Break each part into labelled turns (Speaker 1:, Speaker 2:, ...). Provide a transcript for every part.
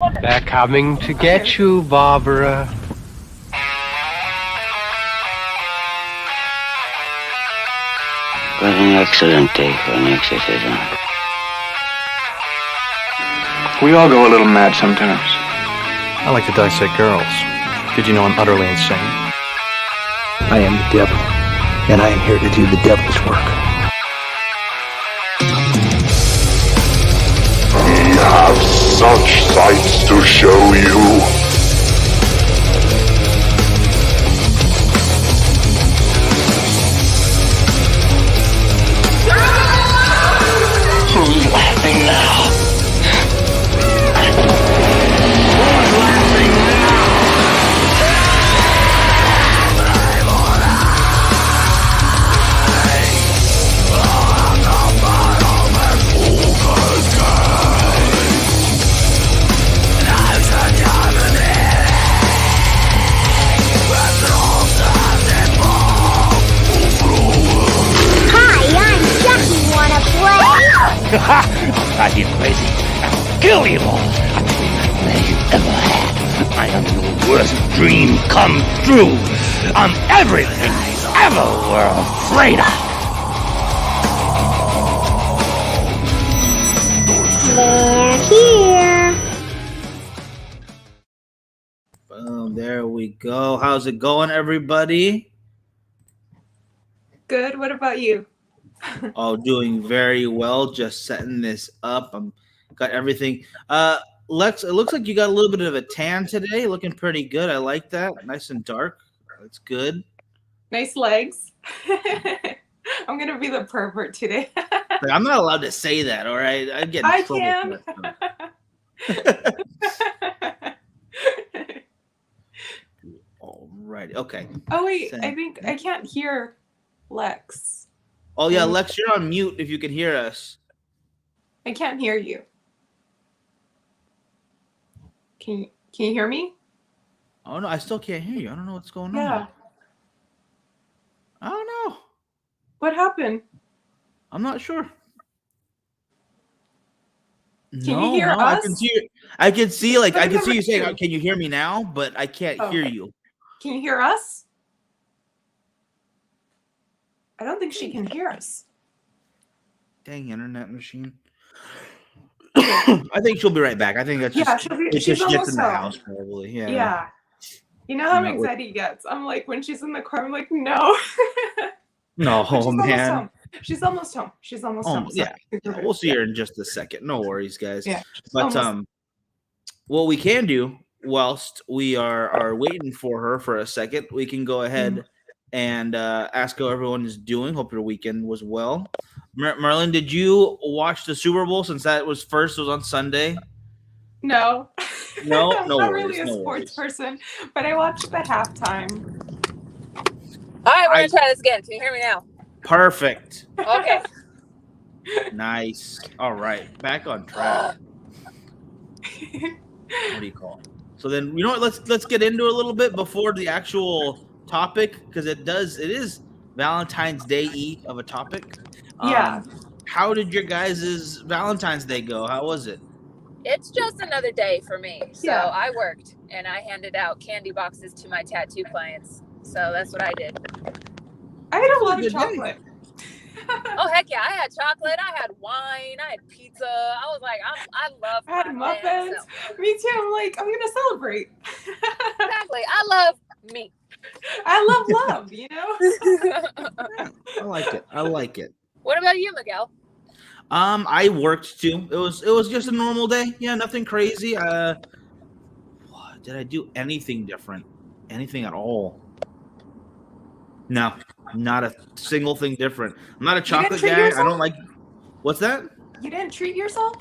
Speaker 1: They're coming to get you, Barbara.
Speaker 2: What an excellent day for an exorcism.
Speaker 3: We all go a little mad sometimes.
Speaker 4: I like to dissect girls. Did you know I'm utterly insane?
Speaker 5: I am the devil, and I am here to do the devil's work.
Speaker 6: We have such sights to show you.
Speaker 2: Who's laughing now?
Speaker 7: God, you crazy. I'll kill you all. I'll be the nightmare you ever had. I am your worst dream come true. I'm everything you ever were afraid of.
Speaker 8: They're here.
Speaker 9: Boom, there we go. How's it going, everybody?
Speaker 10: Good. What about you?
Speaker 9: Oh, doing very well. Just setting this up. Got everything. Lex, it looks like you got a little bit of a tan today. Looking pretty good. I like that. Nice and dark. That's good.
Speaker 10: Nice legs. I'm gonna be the pervert today.
Speaker 9: Like, I'm not allowed to say that. All right, I get in
Speaker 10: I
Speaker 9: trouble
Speaker 10: can.
Speaker 9: for that. All right. Okay.
Speaker 10: Oh wait,
Speaker 9: Same.
Speaker 10: I think I can't hear Lex.
Speaker 9: Oh yeah, Lex, you're on mute. If you can hear us.
Speaker 10: I can't hear you. Can you hear me?
Speaker 9: Oh no, I still can't hear you. I don't know what's going
Speaker 10: Yeah.
Speaker 9: on. I don't know.
Speaker 10: What happened?
Speaker 9: I'm not sure.
Speaker 10: Can you hear us?
Speaker 9: I can see. I can see. Like
Speaker 10: What
Speaker 9: I can
Speaker 10: about
Speaker 9: see you saying,
Speaker 10: you?
Speaker 9: "Can you hear me now?" But I can't
Speaker 10: Oh.
Speaker 9: hear you.
Speaker 10: Can you hear us? I don't think she can hear us.
Speaker 9: Dang internet machine. I think she'll be right back. I think that's
Speaker 10: Yeah,
Speaker 9: just.
Speaker 10: she's
Speaker 9: Just
Speaker 10: almost
Speaker 9: gets in the
Speaker 10: home.
Speaker 9: house probably. Yeah.
Speaker 10: Yeah. You know how
Speaker 9: No,
Speaker 10: anxiety gets. I'm like, when she's in the car, I'm like, no.
Speaker 9: No,
Speaker 10: But she's almost
Speaker 9: man.
Speaker 10: home. She's almost home. She's almost home.
Speaker 9: Yeah. We'll see her in just a second. No worries, guys.
Speaker 10: Yeah.
Speaker 9: But
Speaker 10: almost-
Speaker 9: what we can do whilst we are waiting for her for a second, we can go ahead and ask how everyone is doing. Hope your weekend was well. Merlin, did you watch the Super Bowl since that was on Sunday?
Speaker 10: No.
Speaker 9: No,
Speaker 10: I'm
Speaker 9: no
Speaker 10: not
Speaker 9: worries,
Speaker 10: really a
Speaker 9: no
Speaker 10: sports
Speaker 9: worries.
Speaker 10: person, but I watched the halftime.
Speaker 11: All right, we're going to try this again. Can you hear me now?
Speaker 9: Perfect.
Speaker 11: Okay.
Speaker 9: Nice. All right, back on track. What do you call it? So then, you know what? Let's get into it a little bit before the actual topic, because it is Valentine's Day Eve of a topic.
Speaker 10: Yeah.
Speaker 9: How did your guys' Valentine's Day go? How was it?
Speaker 11: It's just another day for me. So
Speaker 10: Yeah.
Speaker 11: I worked and I handed out candy boxes to my tattoo clients. So that's what I did.
Speaker 10: I had a lot
Speaker 9: Good
Speaker 10: of
Speaker 9: day.
Speaker 10: chocolate.
Speaker 11: Oh, heck yeah. I had chocolate. I had wine. I had pizza. I was like, I love
Speaker 10: I had
Speaker 11: my man,
Speaker 10: muffins.
Speaker 11: so-
Speaker 10: Me too. I'm like, I'm going to celebrate.
Speaker 11: Exactly. I love me.
Speaker 10: I love love, you know?
Speaker 9: I like it. I like it.
Speaker 11: What about you, Miguel?
Speaker 9: I worked too. It was just a normal day. Yeah, nothing crazy. Did I do anything different? Anything at all? No, not a single thing different. I'm not a chocolate
Speaker 10: treat
Speaker 9: guy.
Speaker 10: yourself?
Speaker 9: I don't like. What's that?
Speaker 10: You didn't treat yourself?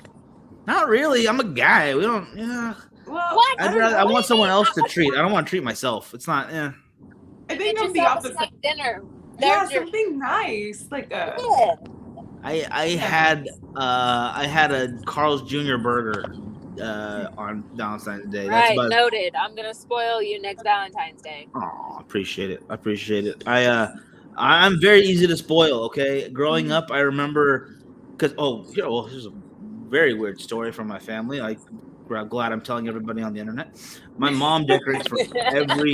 Speaker 9: Not really. I'm a guy. We don't. Yeah.
Speaker 10: Well,
Speaker 11: What?
Speaker 9: I want someone else to treat. I don't want to treat myself. It's not.
Speaker 10: I
Speaker 11: Get
Speaker 10: think I'm the
Speaker 11: yourself a
Speaker 10: opposite.
Speaker 11: snack dinner.
Speaker 10: Yeah,
Speaker 11: There's your-
Speaker 10: something nice. Like a.
Speaker 11: Yeah.
Speaker 9: I had a Carl's Jr. burger on Valentine's Day. That's
Speaker 11: Right,
Speaker 9: about.
Speaker 11: noted. I'm going to spoil you next Valentine's Day.
Speaker 9: Oh, appreciate it. I appreciate it. I'm very easy to spoil. Okay, growing up, I remember because here's a very weird story from my family. glad I'm telling everybody on the internet. My mom decorates for every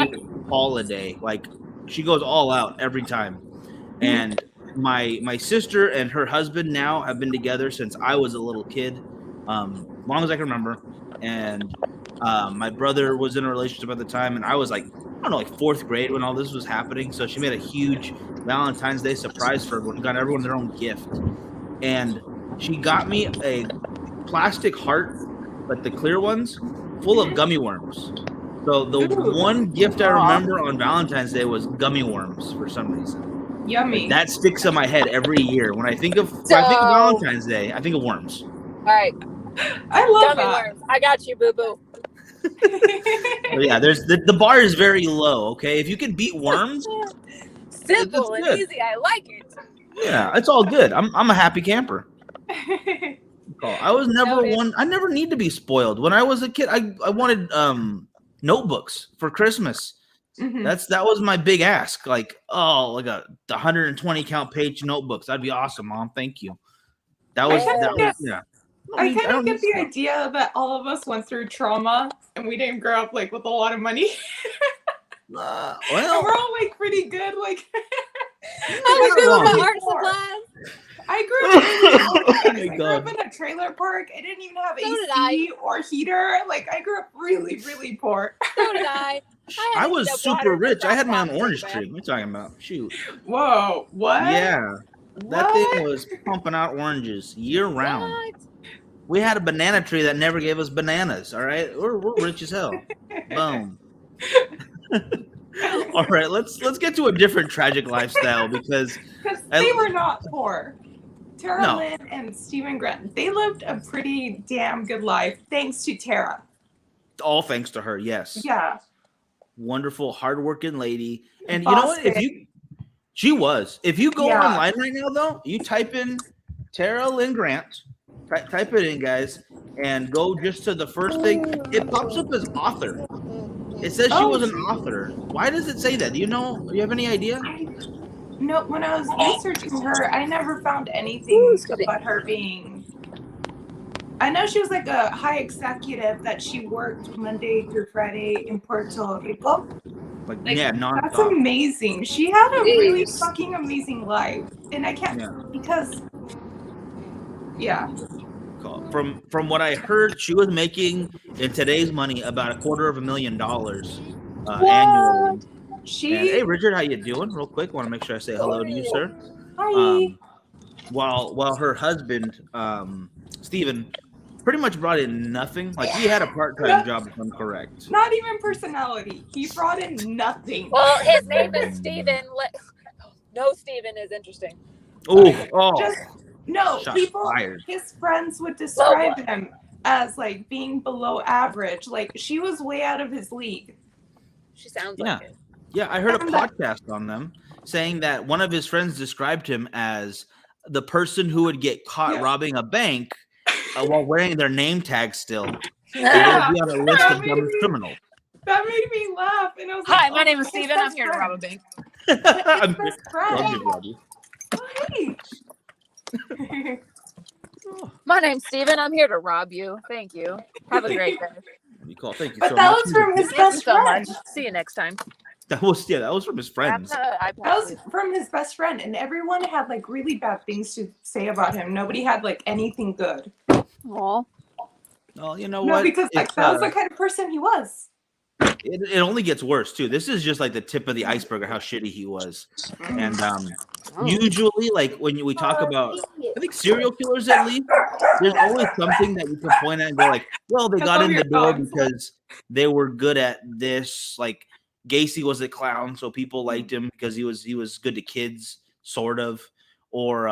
Speaker 9: holiday. Like she goes all out every time. And my sister and her husband now have been together since I was a little kid, long as I can remember. And my brother was in a relationship at the time, and I was like, I don't know, like 4th grade when all this was happening. So she made a huge Valentine's Day surprise for everyone, got everyone their own gift. And she got me a plastic heart, like the clear ones, full of gummy worms. So the one gift I remember on Valentine's Day was gummy worms for some reason.
Speaker 10: Yummy.
Speaker 9: Like, that sticks in my head every year. When I think of Valentine's Day, I think of worms.
Speaker 11: All right.
Speaker 10: I love
Speaker 11: gummy worms. I got you, boo boo.
Speaker 9: Yeah, there's the bar is very low. Okay, if you can beat worms,
Speaker 11: simple and easy. I like it.
Speaker 9: Yeah, it's all good. I'm a happy camper. I was never one. I never need to be spoiled. When I was a kid, I wanted notebooks for Christmas.
Speaker 10: Mm-hmm.
Speaker 9: That was my big ask. Like, like the 120 count page notebooks. That'd be awesome, Mom. Thank you. That was yeah.
Speaker 10: I kind of get the idea that all of us went through trauma and we didn't grow up like with a lot of money.
Speaker 9: Well,
Speaker 10: and we're all like pretty good. Like,
Speaker 11: I was doing art supplies.
Speaker 10: I grew up in a trailer park. I didn't even have AC or heater. Like, I grew up really, really poor.
Speaker 11: So did I.
Speaker 9: I was super rich. I had my own orange tree. What are you talking about? Shoot.
Speaker 10: Whoa. What?
Speaker 9: Yeah. That thing was pumping out oranges year round.
Speaker 11: What?
Speaker 9: We had a banana tree that never gave us bananas. All right. We're rich as hell. Boom. All right. Let's get to a different tragic lifestyle because
Speaker 10: they were not poor. Tara Lynn and Stephen Grant, they lived a pretty damn good life thanks to Tara.
Speaker 9: All thanks to her, yes.
Speaker 10: Yeah.
Speaker 9: Wonderful, hardworking lady. And you know what? She was. If you go online right now, though, you type in Tara Lynn Grant, type it in, guys, and go just to the first thing. It pops up as author. It says she was an author. Why does it say that? Do you know? Do you have any idea?
Speaker 10: No, when I was researching her, I never found anything about her being. I know she was like a high executive that she worked Monday through Friday in Puerto Rico.
Speaker 9: Like nonstop.
Speaker 10: That's amazing. She had a really fucking amazing life, and I can't because.
Speaker 9: From what I heard, she was making in today's money about $250,000 annually. Hey Richard, how you doing? Real quick, want to make sure I say hello to you, sir.
Speaker 10: Hi.
Speaker 9: While her husband, Stephen, pretty much brought in nothing. Like he had a part-time job, if I'm correct.
Speaker 10: Not even personality. He brought in nothing.
Speaker 11: Well, his name is Stephen. No, Stephen is interesting.
Speaker 10: His friends would describe him as like being below average. Like she was way out of his league.
Speaker 11: She sounds like it.
Speaker 9: Yeah, I heard a podcast on them saying that one of his friends described him as the person who would get caught robbing a bank while wearing their name tag still.
Speaker 10: Yeah.
Speaker 9: They would be on a list of dumbest criminals.
Speaker 10: That made me laugh. And I was
Speaker 11: Hi, my name is Steven. I'm here to rob a bank.
Speaker 9: I'm best friend.
Speaker 11: My name's Steven. I'm here to rob you. Thank you. Have a great day.
Speaker 9: Thank you
Speaker 10: but
Speaker 9: so
Speaker 10: that
Speaker 9: much.
Speaker 10: was from his best friend.
Speaker 11: See you next time.
Speaker 9: That was from his friends.
Speaker 10: That was from his best friend, and everyone had like really bad things to say about him. Nobody had like anything good.
Speaker 11: Aw.
Speaker 9: Well, you know what?
Speaker 10: Because like that was the kind of person he was.
Speaker 9: It only gets worse too. This is just like the tip of the iceberg of how shitty he was. And usually, like when we talk about, I think serial killers at least, there's always something that you can point at and go like, well, they got in the door because they were good at this. Like Gacy was a clown, so people liked him because he was good to kids, sort of. Or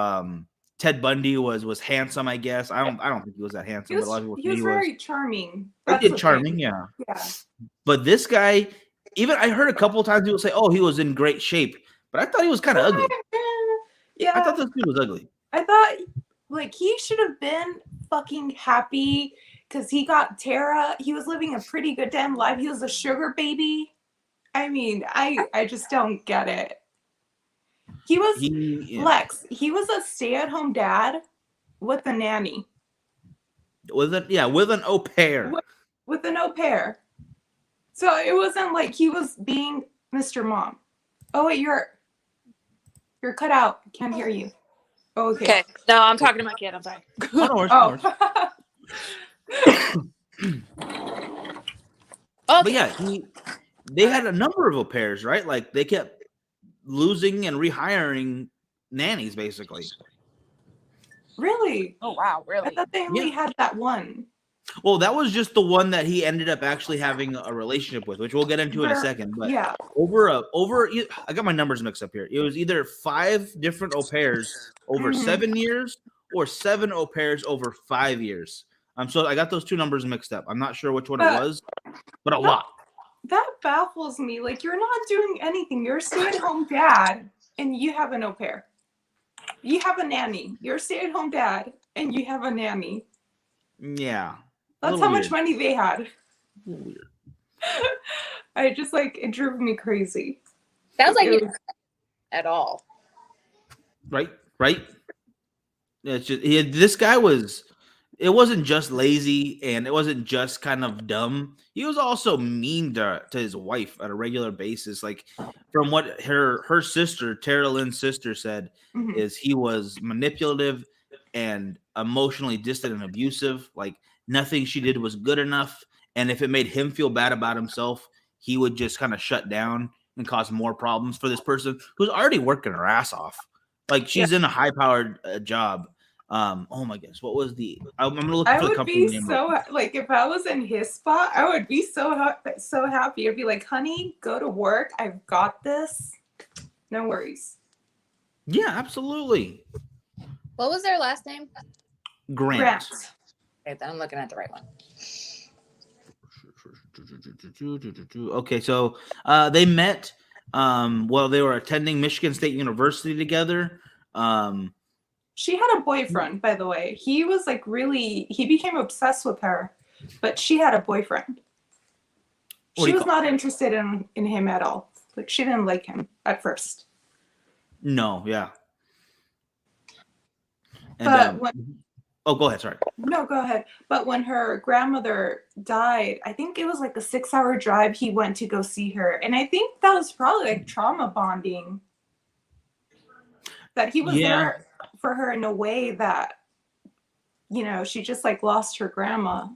Speaker 9: Ted Bundy was handsome, I guess. I don't think he was that handsome, but a lot of people
Speaker 10: he was very charming.
Speaker 9: He did charming, yeah. But this guy, even I heard a couple of times people say, "Oh, he was in great shape," but I thought he was kind of ugly.
Speaker 10: Yeah,
Speaker 9: I thought this dude was ugly.
Speaker 10: I thought like he should have been fucking happy because he got Tara. He was living a pretty good damn life. He was a sugar baby. I mean, I just don't get it. He was Lex. He was a stay-at-home dad with a nanny.
Speaker 9: with an au pair.
Speaker 10: With an au pair. So it wasn't like he was being Mr. Mom. Oh wait, you're cut out. Can't hear you. Oh, okay.
Speaker 11: Okay. No, I'm talking to my kid. I'm sorry.
Speaker 9: No worries. But yeah, they had a number of au pairs, right? Like they kept losing and rehiring nannies, basically.
Speaker 10: Really?
Speaker 11: Oh wow, really?
Speaker 10: I thought they only had that one.
Speaker 9: Well, that was just the one that he ended up actually having a relationship with, which we'll get into in a second. But
Speaker 10: yeah,
Speaker 9: I got my numbers mixed up here. It was either 5 different au pairs over 7 years or 7 au pairs over 5 years. So I got those 2 numbers mixed up. I'm not sure which one it was, but a lot.
Speaker 10: That baffles me. Like, you're not doing anything. You're a stay-at-home dad, and you have an au pair. You have a nanny. You're a stay-at-home dad, and you have a nanny.
Speaker 9: Yeah.
Speaker 10: That's how much money they had.
Speaker 9: Weird.
Speaker 10: I just it drove me crazy.
Speaker 11: Sounds like it at all.
Speaker 9: Right. It's just this guy was. It wasn't just lazy, and it wasn't just kind of dumb. He was also mean to his wife on a regular basis. Like from what her sister, Tara Lynn's sister, said, is he was manipulative and emotionally distant and abusive. Like nothing she did was good enough, and if it made him feel bad about himself, he would just kind of shut down and cause more problems for this person who's already working her ass off. Like she's in a high-powered job. Oh my goodness, what was I'm gonna look for the company name.
Speaker 10: If I was in his spot, I would be so happy. I'd be like, honey, go to work. I've got this. No worries.
Speaker 9: Yeah, absolutely.
Speaker 11: What was their last name?
Speaker 9: Grant.
Speaker 11: Okay, then I'm looking at the right one.
Speaker 9: Okay, so they met while they were attending Michigan State University together.
Speaker 10: She had a boyfriend, by the way. He was he became obsessed with her, but she had a boyfriend. She was not interested in him at all. Like she didn't like him at first.
Speaker 9: No, yeah.
Speaker 10: And,
Speaker 9: go ahead, sorry.
Speaker 10: No, go ahead. But when her grandmother died, I think it was like a 6-hour drive he went to go see her. And I think that was probably trauma bonding. That he was there for her in a way that, she just lost her grandma.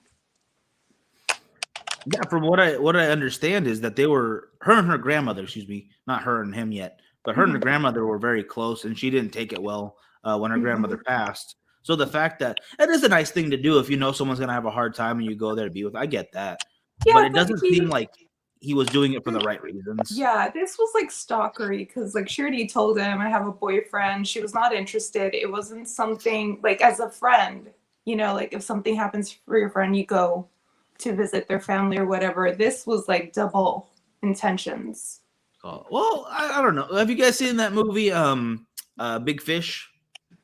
Speaker 9: Yeah, from what I understand is that her and her grandmother, excuse me, not her and him yet, but her and her grandmother were very close, and she didn't take it well when her grandmother passed. So the fact that it is a nice thing to do if you know someone's gonna have a hard time and you go there to be with, I get that. Yeah, but it doesn't seem like he was doing it for the right reasons.
Speaker 10: Yeah, this was stalkery because she already told him, I have a boyfriend. She was not interested. It wasn't something as a friend, if something happens for your friend, you go to visit their family or whatever. This was double intentions.
Speaker 9: Well, I don't know. Have you guys seen that movie, Big Fish?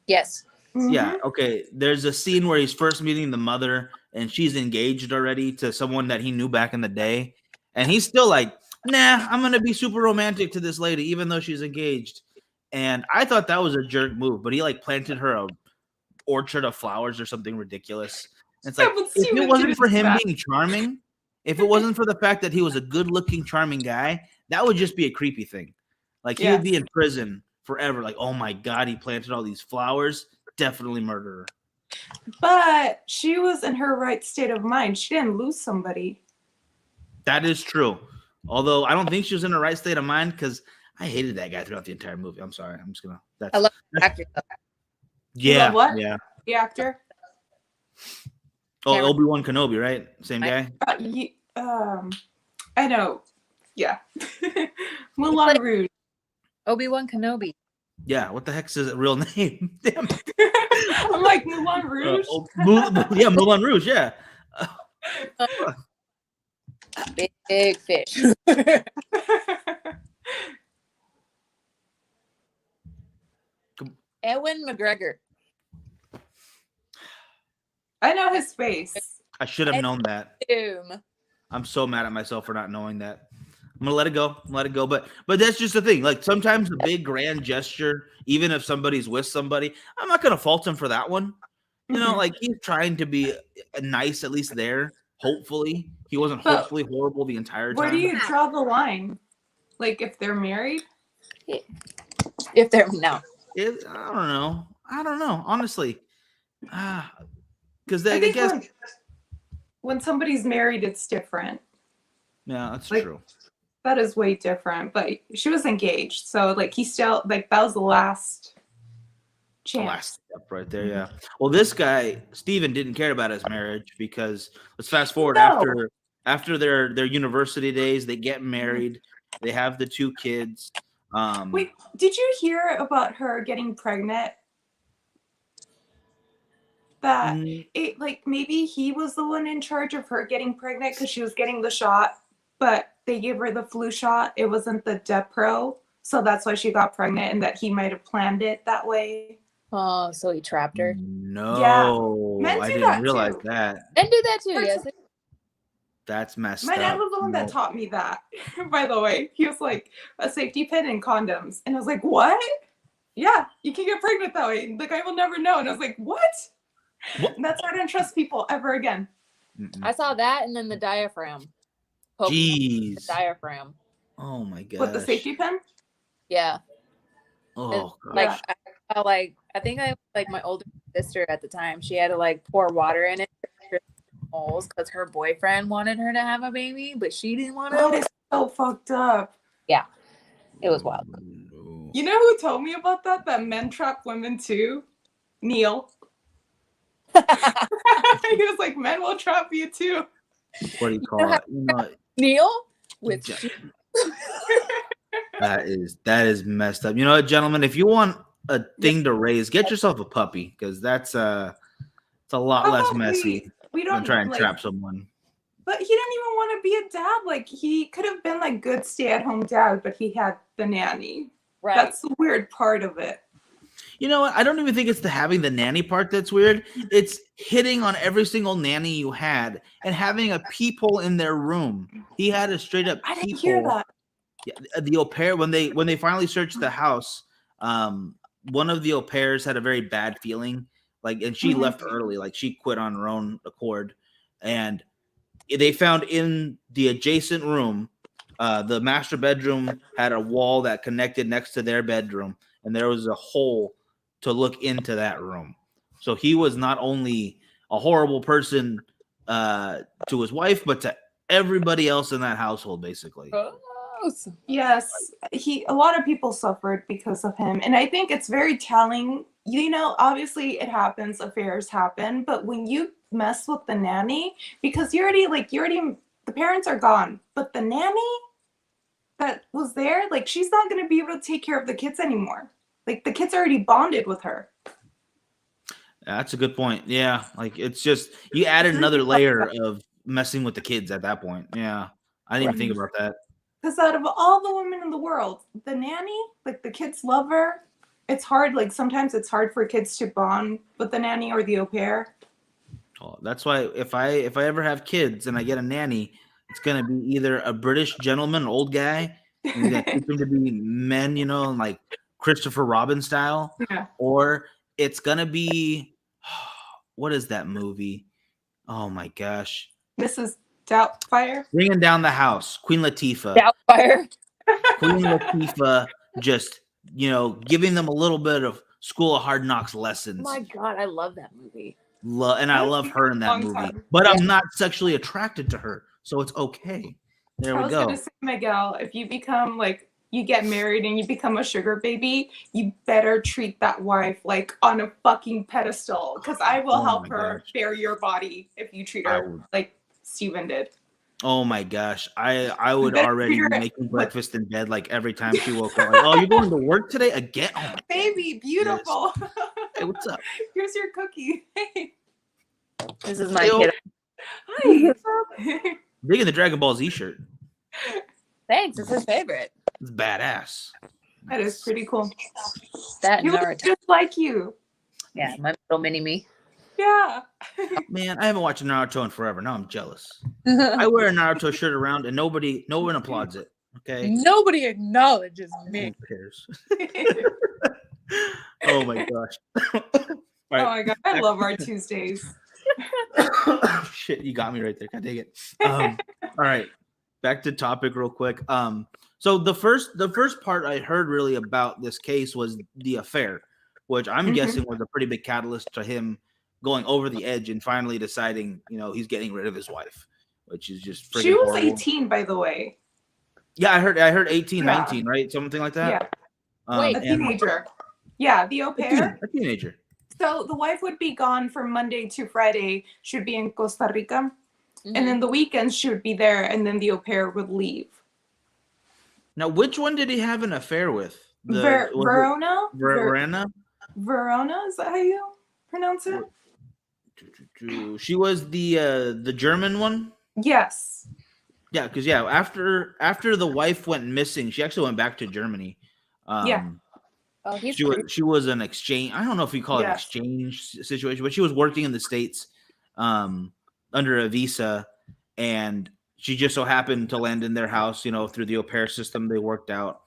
Speaker 11: Yes.
Speaker 9: Yeah. Okay. There's a scene where he's first meeting the mother, and she's engaged already to someone that he knew back in the day. And he's still like, nah, I'm going to be super romantic to this lady, even though she's engaged. And I thought that was a jerk move, but he planted her a orchard of flowers or something ridiculous. It's like, if it wasn't for him being charming, if it wasn't for the fact that he was a good looking, charming guy, that would just be a creepy thing. He would be in prison forever. Like, oh my God, he planted all these flowers. Definitely murderer.
Speaker 10: But she was in her right state of mind. She didn't lose somebody.
Speaker 9: That is true. Although I don't think she was in the right state of mind because I hated that guy throughout the entire movie. I'm sorry. I'm just gonna.
Speaker 11: I love the actor.
Speaker 9: Yeah.
Speaker 10: What?
Speaker 9: Yeah.
Speaker 10: The actor?
Speaker 9: Oh, Obi-Wan Kenobi, right? Same guy.
Speaker 10: I know. Yeah. Moulin Rouge.
Speaker 11: Obi-Wan Kenobi.
Speaker 9: Yeah. What the heck's his real name? Damn.
Speaker 10: I'm like Moulin Rouge.
Speaker 9: Moulin Rouge. Yeah.
Speaker 11: Big Fish. Ewan McGregor.
Speaker 10: I know his face.
Speaker 9: I should have known that. I'm so mad at myself for not knowing that. I'm gonna let it go. But that's just the thing. Sometimes a big grand gesture, even if somebody's with somebody, I'm not gonna fault him for that one. You know, like he's trying to be nice, at least there. Hopefully, he wasn't
Speaker 10: But
Speaker 9: hopefully horrible the entire time.
Speaker 10: Where do you draw the line? Like if they're married?
Speaker 11: If they're no.
Speaker 9: I don't know. Honestly, because
Speaker 10: I
Speaker 9: I
Speaker 10: think
Speaker 9: guess
Speaker 10: when somebody's married, it's different.
Speaker 9: yeah, that's
Speaker 10: Like,
Speaker 9: true.
Speaker 10: That is way different. But she was engaged, so like he still like that was the last chance.
Speaker 9: The last step right there, yeah. Well, this guy Steven didn't care about his marriage because let's fast forward after their university days, they get married, they have the 2 kids.
Speaker 10: Wait, did you hear about her getting pregnant? That it like maybe he was the one in charge of her getting pregnant because she was getting the shot, but they gave her the flu shot. It wasn't the Depro, so that's why she got pregnant, and that he might have planned it that way.
Speaker 11: Oh, so he trapped her.
Speaker 9: No,
Speaker 10: Men
Speaker 9: I
Speaker 10: do
Speaker 9: didn't
Speaker 10: that
Speaker 9: realize
Speaker 10: too.
Speaker 9: that.
Speaker 11: And do that too, yes.
Speaker 9: That's messed
Speaker 10: My
Speaker 9: up.
Speaker 10: dad was the one that taught me that. By the way, he was like a safety pin and condoms, and I was like, "What? Yeah, you can get pregnant that way." Like I will never know, and I was like, "What?" And that's why I don't trust people ever again.
Speaker 11: I saw that, and then the diaphragm.
Speaker 9: Jeez.
Speaker 11: The diaphragm.
Speaker 9: Oh my god.
Speaker 10: With the safety pin?
Speaker 11: Yeah.
Speaker 9: Oh,
Speaker 11: like I think I like my older sister at the time. She had to like pour water in it holes because her boyfriend wanted her to have a baby, but she didn't want to.
Speaker 10: That is so fucked up.
Speaker 11: Yeah, it was wild.
Speaker 10: You know who told me about that? That men trap women too? Neil. He was like, men will trap you too.
Speaker 9: What do you call it?
Speaker 11: Neil with
Speaker 9: that is messed up. You know what, gentlemen? If you want a thing to raise, get yourself a puppy because that's it's a lot less messy
Speaker 10: we don't
Speaker 9: than trying to
Speaker 10: like,
Speaker 9: trap someone.
Speaker 10: But he didn't even want to be a dad. Like he could have been like good stay-at-home dad, but he had the nanny.
Speaker 11: Right.
Speaker 10: That's the weird part of it.
Speaker 9: You know what? I don't even think it's the having the nanny part that's weird. It's hitting on every single nanny you had and having a peephole in their room. He had a straight up peephole.
Speaker 10: I didn't hear that.
Speaker 9: Yeah, the au pair when they finally searched the house, one of the au pairs had a very bad feeling, like, and she left early, like she quit on her own accord, and they found in the adjacent room, the master bedroom had a wall that connected next to their bedroom, and there was a hole to look into that room. So he was not only a horrible person to his wife, but to everybody else in that household, basically.
Speaker 10: Yes, a lot of people suffered because of him, and I think it's very telling. You know, obviously it happens, affairs happen, but when you mess with the nanny, because the parents are gone, but the nanny that was there, like she's not going to be able to take care of the kids anymore. Like the kids already bonded with her.
Speaker 9: That's a good point. Yeah, like it's just you added another layer of messing with the kids at that point. Yeah, I didn't even think about that.
Speaker 10: Because out of all the women in the world, the nanny, like the kids love her. It's hard. Like sometimes it's hard for kids to bond with the nanny or the au pair.
Speaker 9: Oh, that's why if I ever have kids and I get a nanny, it's gonna be either a British gentleman, old guy, and he's gonna teach them to be men, you know, like Christopher Robin style, or it's gonna be what is that movie? Oh my gosh,
Speaker 10: Mrs. Doubtfire,
Speaker 9: Bringing Down the House, Queen Latifah.
Speaker 11: Doubtfire.
Speaker 9: Queen Latifah, just giving them a little bit of School of Hard Knocks lessons.
Speaker 11: Oh my god, I love that movie.
Speaker 9: And I love her in that movie, but I'm not sexually attracted to her, so it's okay. There we go.
Speaker 10: I was gonna say, Miguel, if you become like you get married and you become a sugar baby, you better treat that wife like on a fucking pedestal, because I will help her bear your body if you treat her like Steven did.
Speaker 9: Oh my gosh, I would already be making breakfast in bed like every time she woke up. Like, oh, you're going to work today again? Oh,
Speaker 10: baby, beautiful.
Speaker 9: Yes. Hey, what's up?
Speaker 10: Here's your cookie. Hey.
Speaker 11: This is my kid.
Speaker 10: Hi. What's up?
Speaker 9: Digging the Dragon Ball Z shirt.
Speaker 11: Thanks. It's his favorite.
Speaker 9: It's badass.
Speaker 10: That is pretty cool.
Speaker 11: That
Speaker 10: he looks just like you.
Speaker 11: Yeah, my little mini me.
Speaker 10: Yeah.
Speaker 9: Man, I haven't watched Naruto in forever. Now I'm jealous. I wear a Naruto shirt around and no one applauds it. Okay.
Speaker 11: Nobody acknowledges me.
Speaker 9: Who cares? Oh my gosh. Right.
Speaker 10: Oh my god, I love our Tuesdays.
Speaker 9: Shit, you got me right there. God dang it. All right, back to topic real quick. So the first part I heard really about this case was the affair, which I'm guessing was a pretty big catalyst to him going over the edge and finally deciding, he's getting rid of his wife, which is just
Speaker 10: She was
Speaker 9: horrible.
Speaker 10: 18, by the way.
Speaker 9: Yeah, I heard 18, 19, right? Something like that.
Speaker 10: Yeah. Wait, a teenager. Yeah, the au pair.
Speaker 9: A teenager.
Speaker 10: So the wife would be gone from Monday to Friday. She would be in Costa Rica. And then the weekends she would be there, and then the au pair would leave.
Speaker 9: Now, which one did he have an affair with?
Speaker 10: Verona?
Speaker 9: Verona?
Speaker 10: Verona, is that how you pronounce it?
Speaker 9: She was the German one?
Speaker 10: Yes.
Speaker 9: Yeah, because after the wife went missing, she actually went back to Germany.
Speaker 11: Oh,
Speaker 9: she was an exchange. I don't know if you call it an exchange situation, but she was working in the States under a visa, and she just so happened to land in their house, through the au pair system they worked out.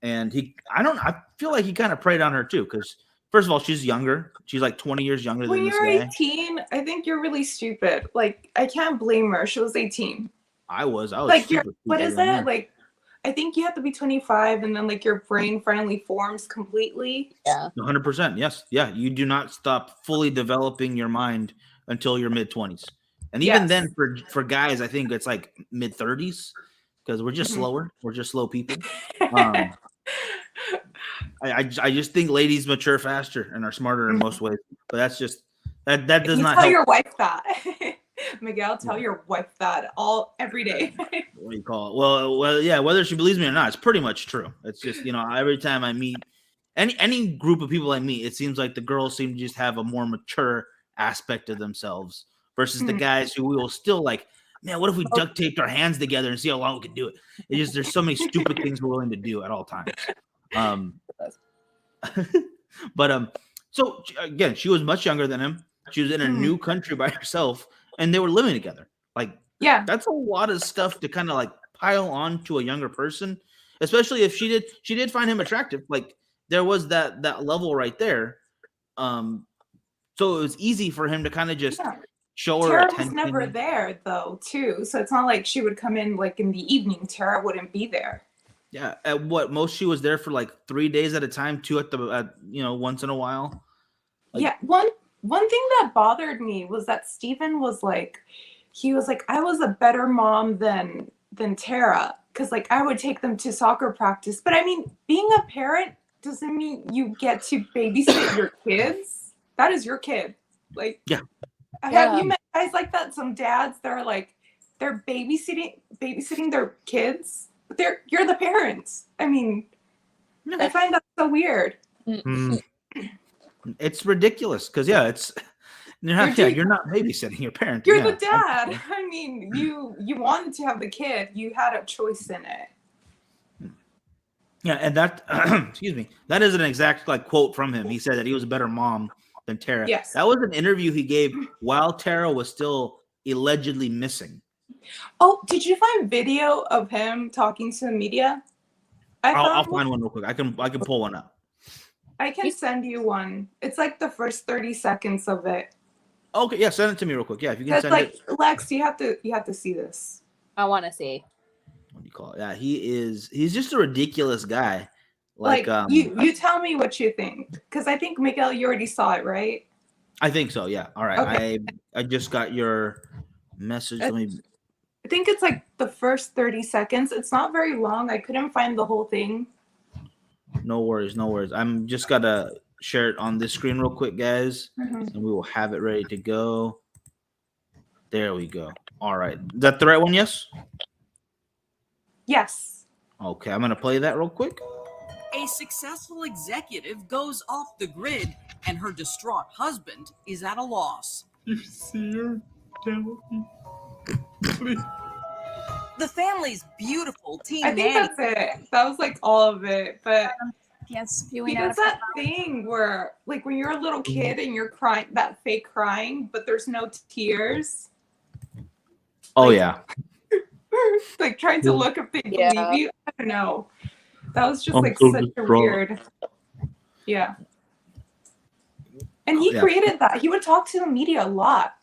Speaker 9: And I feel like he kind of preyed on her too, because first of all, she's younger. She's like 20 years younger than this guy.
Speaker 10: When you're 18, I think you're really stupid. Like, I can't blame her. She was 18.
Speaker 9: I was
Speaker 10: like,
Speaker 9: super
Speaker 10: what is it? Like, I think you have to be 25 and then like your brain finally forms completely.
Speaker 11: Yeah.
Speaker 9: 100%. Yes. Yeah. You do not stop fully developing your mind until your mid 20s. And even then for guys, I think it's like mid 30s because we're just slower. We're just slow people. I just think ladies mature faster and are smarter in most ways, but that's just that does not
Speaker 10: tell
Speaker 9: help.
Speaker 10: Your wife that. Miguel, tell your wife that every day.
Speaker 9: What do you call it? Well, yeah. Whether she believes me or not, it's pretty much true. It's just every time I meet any group of people I meet, it seems like the girls seem to just have a more mature aspect of themselves versus the guys who will still like, man, what if we duct taped our hands together and see how long we can do it? It's just there's so many stupid things we're willing to do at all times. But so again, she was much younger than him. She was in a new country by herself, and they were living together. Like, that's a lot of stuff to kind of like pile on to a younger person, especially if she did find him attractive. Like, there was that level right there. So it was easy for him to kind of just show her
Speaker 10: Tara
Speaker 9: attention.
Speaker 10: was never there though, too. So it's not like she would come in like in the evening. Tara wouldn't be there.
Speaker 9: Yeah, at what most she was there for like 3 days at a time, 2 at once in a while. Like,
Speaker 10: One thing that bothered me was that Stephen was like, I was a better mom than Tara, because like I would take them to soccer practice. But I mean, being a parent doesn't mean you get to babysit your kids. That is your kid. Like, have you met guys like that? Some dads that are like, they're babysitting their kids, but you're the parents. I mean, I find that so weird.
Speaker 9: It's ridiculous because you're not babysitting your parent.
Speaker 10: You're the dad. I mean, you wanted to have the kid. You had a choice in it.
Speaker 9: Yeah, and that excuse me, that is an exact like quote from him. He said that he was a better mom than Tara.
Speaker 10: Yes.
Speaker 9: That was an interview he gave while Tara was still allegedly missing.
Speaker 10: Oh, did you find video of him talking to the media?
Speaker 9: I'll find one real quick. I can pull one up.
Speaker 10: I can send you one. It's like the first 30 seconds of it.
Speaker 9: Okay, yeah, send it to me real quick. Yeah, if you can send
Speaker 10: like,
Speaker 9: it.
Speaker 10: Lex, you have to see this.
Speaker 11: I want to see.
Speaker 9: What do you call it? Yeah, he's just a ridiculous guy.
Speaker 10: Like you tell me what you think, because I think Miguel, you already saw it, right?
Speaker 9: I think so. Yeah. All right. Okay. I just got your message. Let me.
Speaker 10: I think it's like the first 30 seconds. It's not very long. I couldn't find the whole thing.
Speaker 9: No worries. I'm just gotta share it on this screen real quick, guys, and we will have it ready to go. There we go. All right. Is that the right one? Yes?
Speaker 10: Yes.
Speaker 9: Okay. I'm gonna play that real quick.
Speaker 12: A successful executive goes off the grid, and her distraught husband is at a loss.
Speaker 3: You see her? Tell me. Please.
Speaker 12: The family's beautiful teen
Speaker 10: I think
Speaker 12: nanny.
Speaker 10: that's it. That was like all of it. But
Speaker 11: spewing
Speaker 10: because that thing where like when you're a little kid and you're crying, that fake crying, but there's no tears.
Speaker 9: Oh yeah.
Speaker 10: Like trying to look if they believe you. I don't know. That was just
Speaker 9: I'm
Speaker 10: like
Speaker 9: so
Speaker 10: such
Speaker 9: distraught.
Speaker 10: a weird. Yeah. And he created that. He would talk to the media a lot.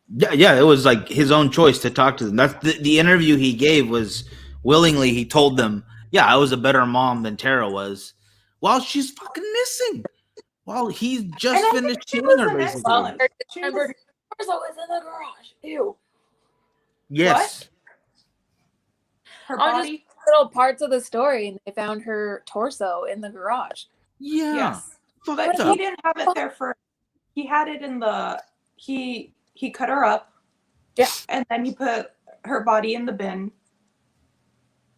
Speaker 9: Yeah, it was like his own choice to talk to them. That's the interview he gave was willingly. He told them, "Yeah, I was a better mom than Tara was," while she's fucking missing. While he's just finished killing her, basically.
Speaker 11: Remember, Torso was in the garage. Ew.
Speaker 9: Yes.
Speaker 10: Her
Speaker 11: body. Just little parts of the story, and they found her torso in the garage.
Speaker 9: Yeah.
Speaker 10: Yes. But he didn't have it there for. He had it in the. He cut her up.
Speaker 11: Yeah.
Speaker 10: And then he put her body in the bin.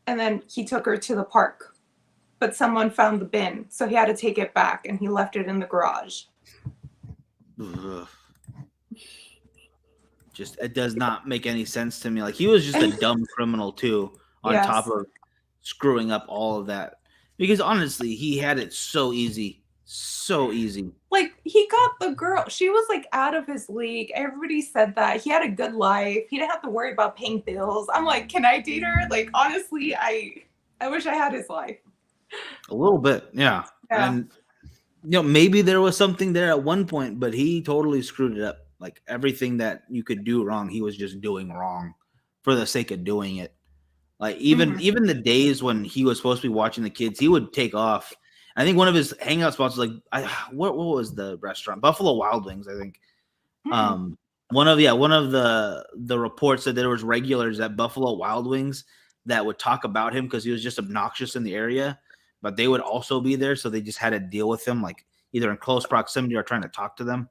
Speaker 10: And then he took her to the park. But someone found the bin, so he had to take it back, and he left it in the garage.
Speaker 9: Ugh. Just it does not make any sense to me. Like he was just a dumb criminal too, on top of screwing up all of that. Because honestly, he had it so easy. So easy.
Speaker 10: Like he got the girl. She was like out of his league. Everybody said that. He had a good life. He didn't have to worry about paying bills. I'm like, can I date her? Like honestly, I wish I had his life.
Speaker 9: A little bit, yeah. And maybe there was something there at one point, but he totally screwed it up. Like everything that you could do wrong, he was just doing wrong for the sake of doing it. Like even the days when he was supposed to be watching the kids, he would take off. I think one of his hangout spots was like, what was the restaurant? Buffalo Wild Wings, I think. One of the reports said there was regulars at Buffalo Wild Wings that would talk about him because he was just obnoxious in the area, but they would also be there, so they just had to deal with him, like either in close proximity or trying to talk to them.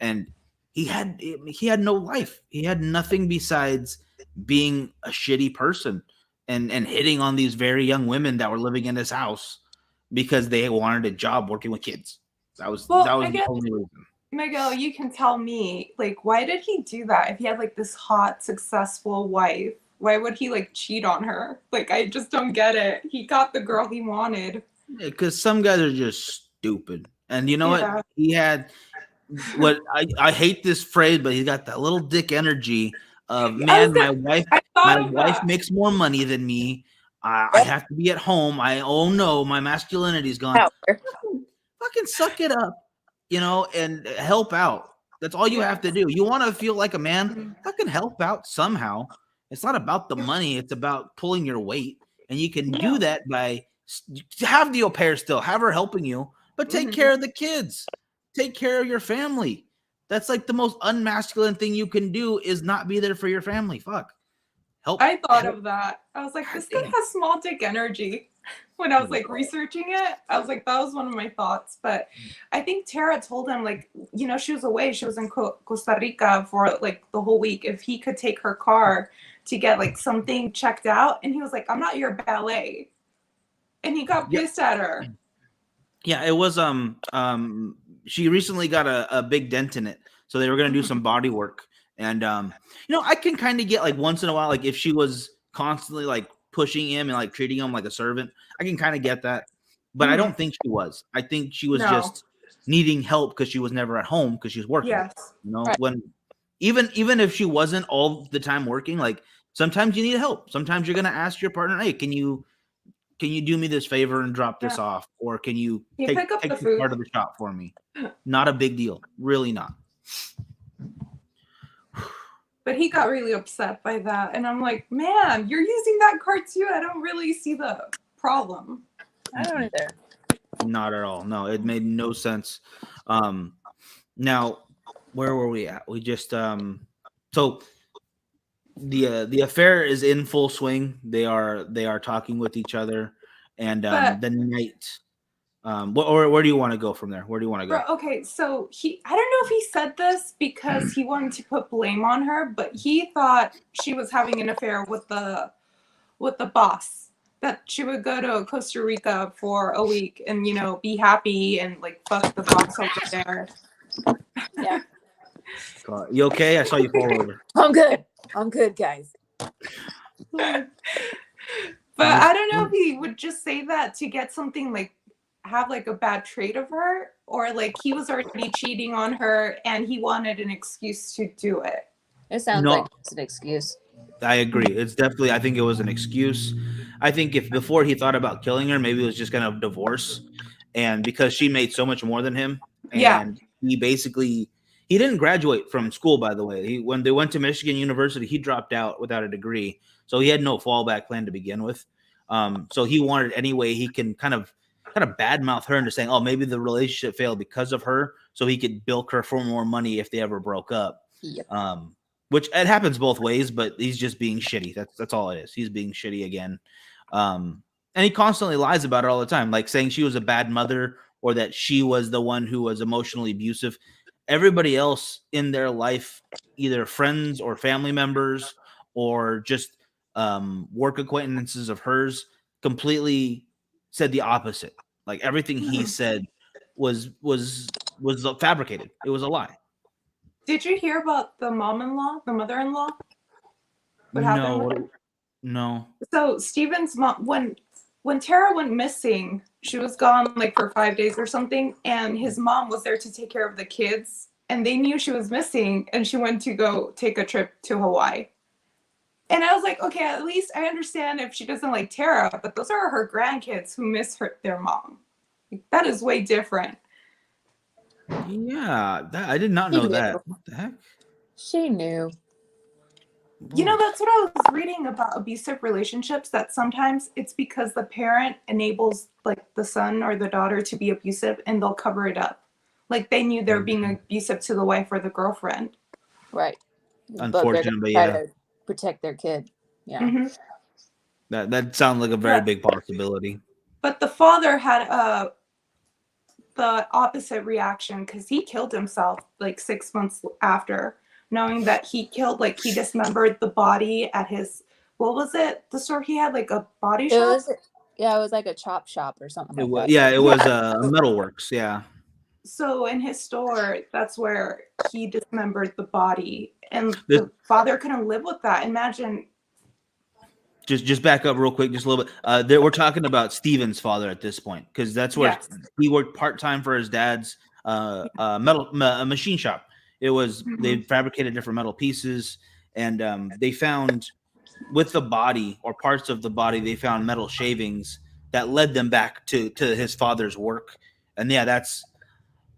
Speaker 9: And he had no life. He had nothing besides being a shitty person and hitting on these very young women that were living in his house because they wanted a job working with kids. That was the only reason.
Speaker 10: Miguel, you can tell me, like, why did he do that? If he had like this hot, successful wife, why would he like cheat on her? Like, I just don't get it. He got the girl he wanted.
Speaker 9: Because some guys are just stupid. And you know what? He had what I hate this phrase, but he's got that little dick energy of, man, my wife makes more money than me. I have to be at home. My masculinity's gone. Fucking suck it up, and help out. That's all you have to do. You want to feel like a man? Fucking help out somehow. It's not about the money. It's about pulling your weight. And you can do that by have the au pair still, have her helping you, but take care of the kids. Take care of your family. That's like the most unmasculine thing you can do is not be there for your family. Fuck. Help.
Speaker 10: I thought of that. I was like, this guy has small dick energy. When I was like researching it, I was like, that was one of my thoughts. But I think Tara told him, like, she was away. She was in Costa Rica for like the whole week. If he could take her car to get like something checked out. And he was like, I'm not your ballet. And he got pissed at her.
Speaker 9: Yeah, it was she recently got a big dent in it. So they were gonna do some body work. And I can kind of get like once in a while, like if she was constantly like pushing him and like treating him like a servant, I can kind of get that. But I don't think she was. I think she was just needing help because she was never at home because she's working.
Speaker 10: Yes.
Speaker 9: When even if she wasn't all the time working, like sometimes you need help. Sometimes you're gonna ask your partner, hey, can you do me this favor and drop this off? Or can you take
Speaker 10: up the
Speaker 9: this
Speaker 10: food
Speaker 9: part of the shop for me? Not a big deal. Really not.
Speaker 10: But he got really upset by that. And I'm like, man, you're using that card too. I don't really see the problem.
Speaker 11: I don't either.
Speaker 9: Not at all. No, it made no sense. Now, where were we at? We just so the affair is in full swing. They are talking with each other, and the night. Where do you want to go from there? Where do you want to go?
Speaker 10: Okay, so I don't know if he said this because he wanted to put blame on her, but he thought she was having an affair with the boss. That she would go to Costa Rica for a week and be happy and like fuck the boss over there.
Speaker 11: Yeah.
Speaker 9: You okay? I saw you fall over.
Speaker 11: I'm good, guys.
Speaker 10: But I don't know if he would just say that to get something like have like a bad trait of her, or like he was already cheating on her and he wanted an excuse to do it.
Speaker 11: It sounds like it's an excuse.
Speaker 9: I agree. It's definitely, I think it was an excuse. I think if before he thought about killing her, maybe it was just gonna divorce. And because she made so much more than him, and he didn't graduate from school. By the way, when they went to Michigan University, he dropped out without a degree, so he had no fallback plan to begin with. So he wanted any way he can kind of badmouth her into saying, oh, maybe the relationship failed because of her, so he could bilk her for more money if they ever broke up.
Speaker 11: Yep.
Speaker 9: Which it happens both ways, but he's just being shitty. That's all it is. He's being shitty again. And he constantly lies about it all the time, like saying she was a bad mother or that she was the one who was emotionally abusive. Everybody else in their life, either friends or family members or just work acquaintances of hers, completely said the opposite. Like everything he said was fabricated. It was a lie.
Speaker 10: Did you hear about the mom-in-law, the mother-in-law? What happened with her?
Speaker 9: No.
Speaker 10: So Steven's mom, when Tara went missing, she was gone like for 5 days or something, and his mom was there to take care of the kids, and they knew she was missing, and she went to go take a trip to Hawaii. And I was like, okay, at least I understand if she doesn't like Tara, but those are her grandkids who miss their mom. That is way different.
Speaker 9: Yeah, I did not know that. What the heck?
Speaker 11: She knew.
Speaker 10: You know, that's what I was reading about abusive relationships, that sometimes it's because the parent enables like the son or the daughter to be abusive and they'll cover it up. Like they knew they're being abusive to the wife or the girlfriend.
Speaker 11: Right.
Speaker 9: Unfortunately,
Speaker 11: but to protect their kid. Yeah.
Speaker 10: Mm-hmm.
Speaker 9: That sounds like a very big possibility.
Speaker 10: But the father had the opposite reaction because he killed himself like 6 months after, knowing that he dismembered the body at his, what was it? The store he had, like a body shop?
Speaker 11: It was like a chop shop or something
Speaker 9: It
Speaker 11: like
Speaker 9: was,
Speaker 11: that.
Speaker 9: yeah, it was Metalworks, yeah.
Speaker 10: So in his store, that's where he dismembered the body. And the father couldn't live with that. Imagine.
Speaker 9: Just back up real quick, just a little bit. We're talking about Steven's father at this point, because that's where he worked part-time for his dad's machine shop. It was they fabricated different metal pieces, and they found with the body or parts of the body, they found metal shavings that led them back to his father's work. And yeah, that's,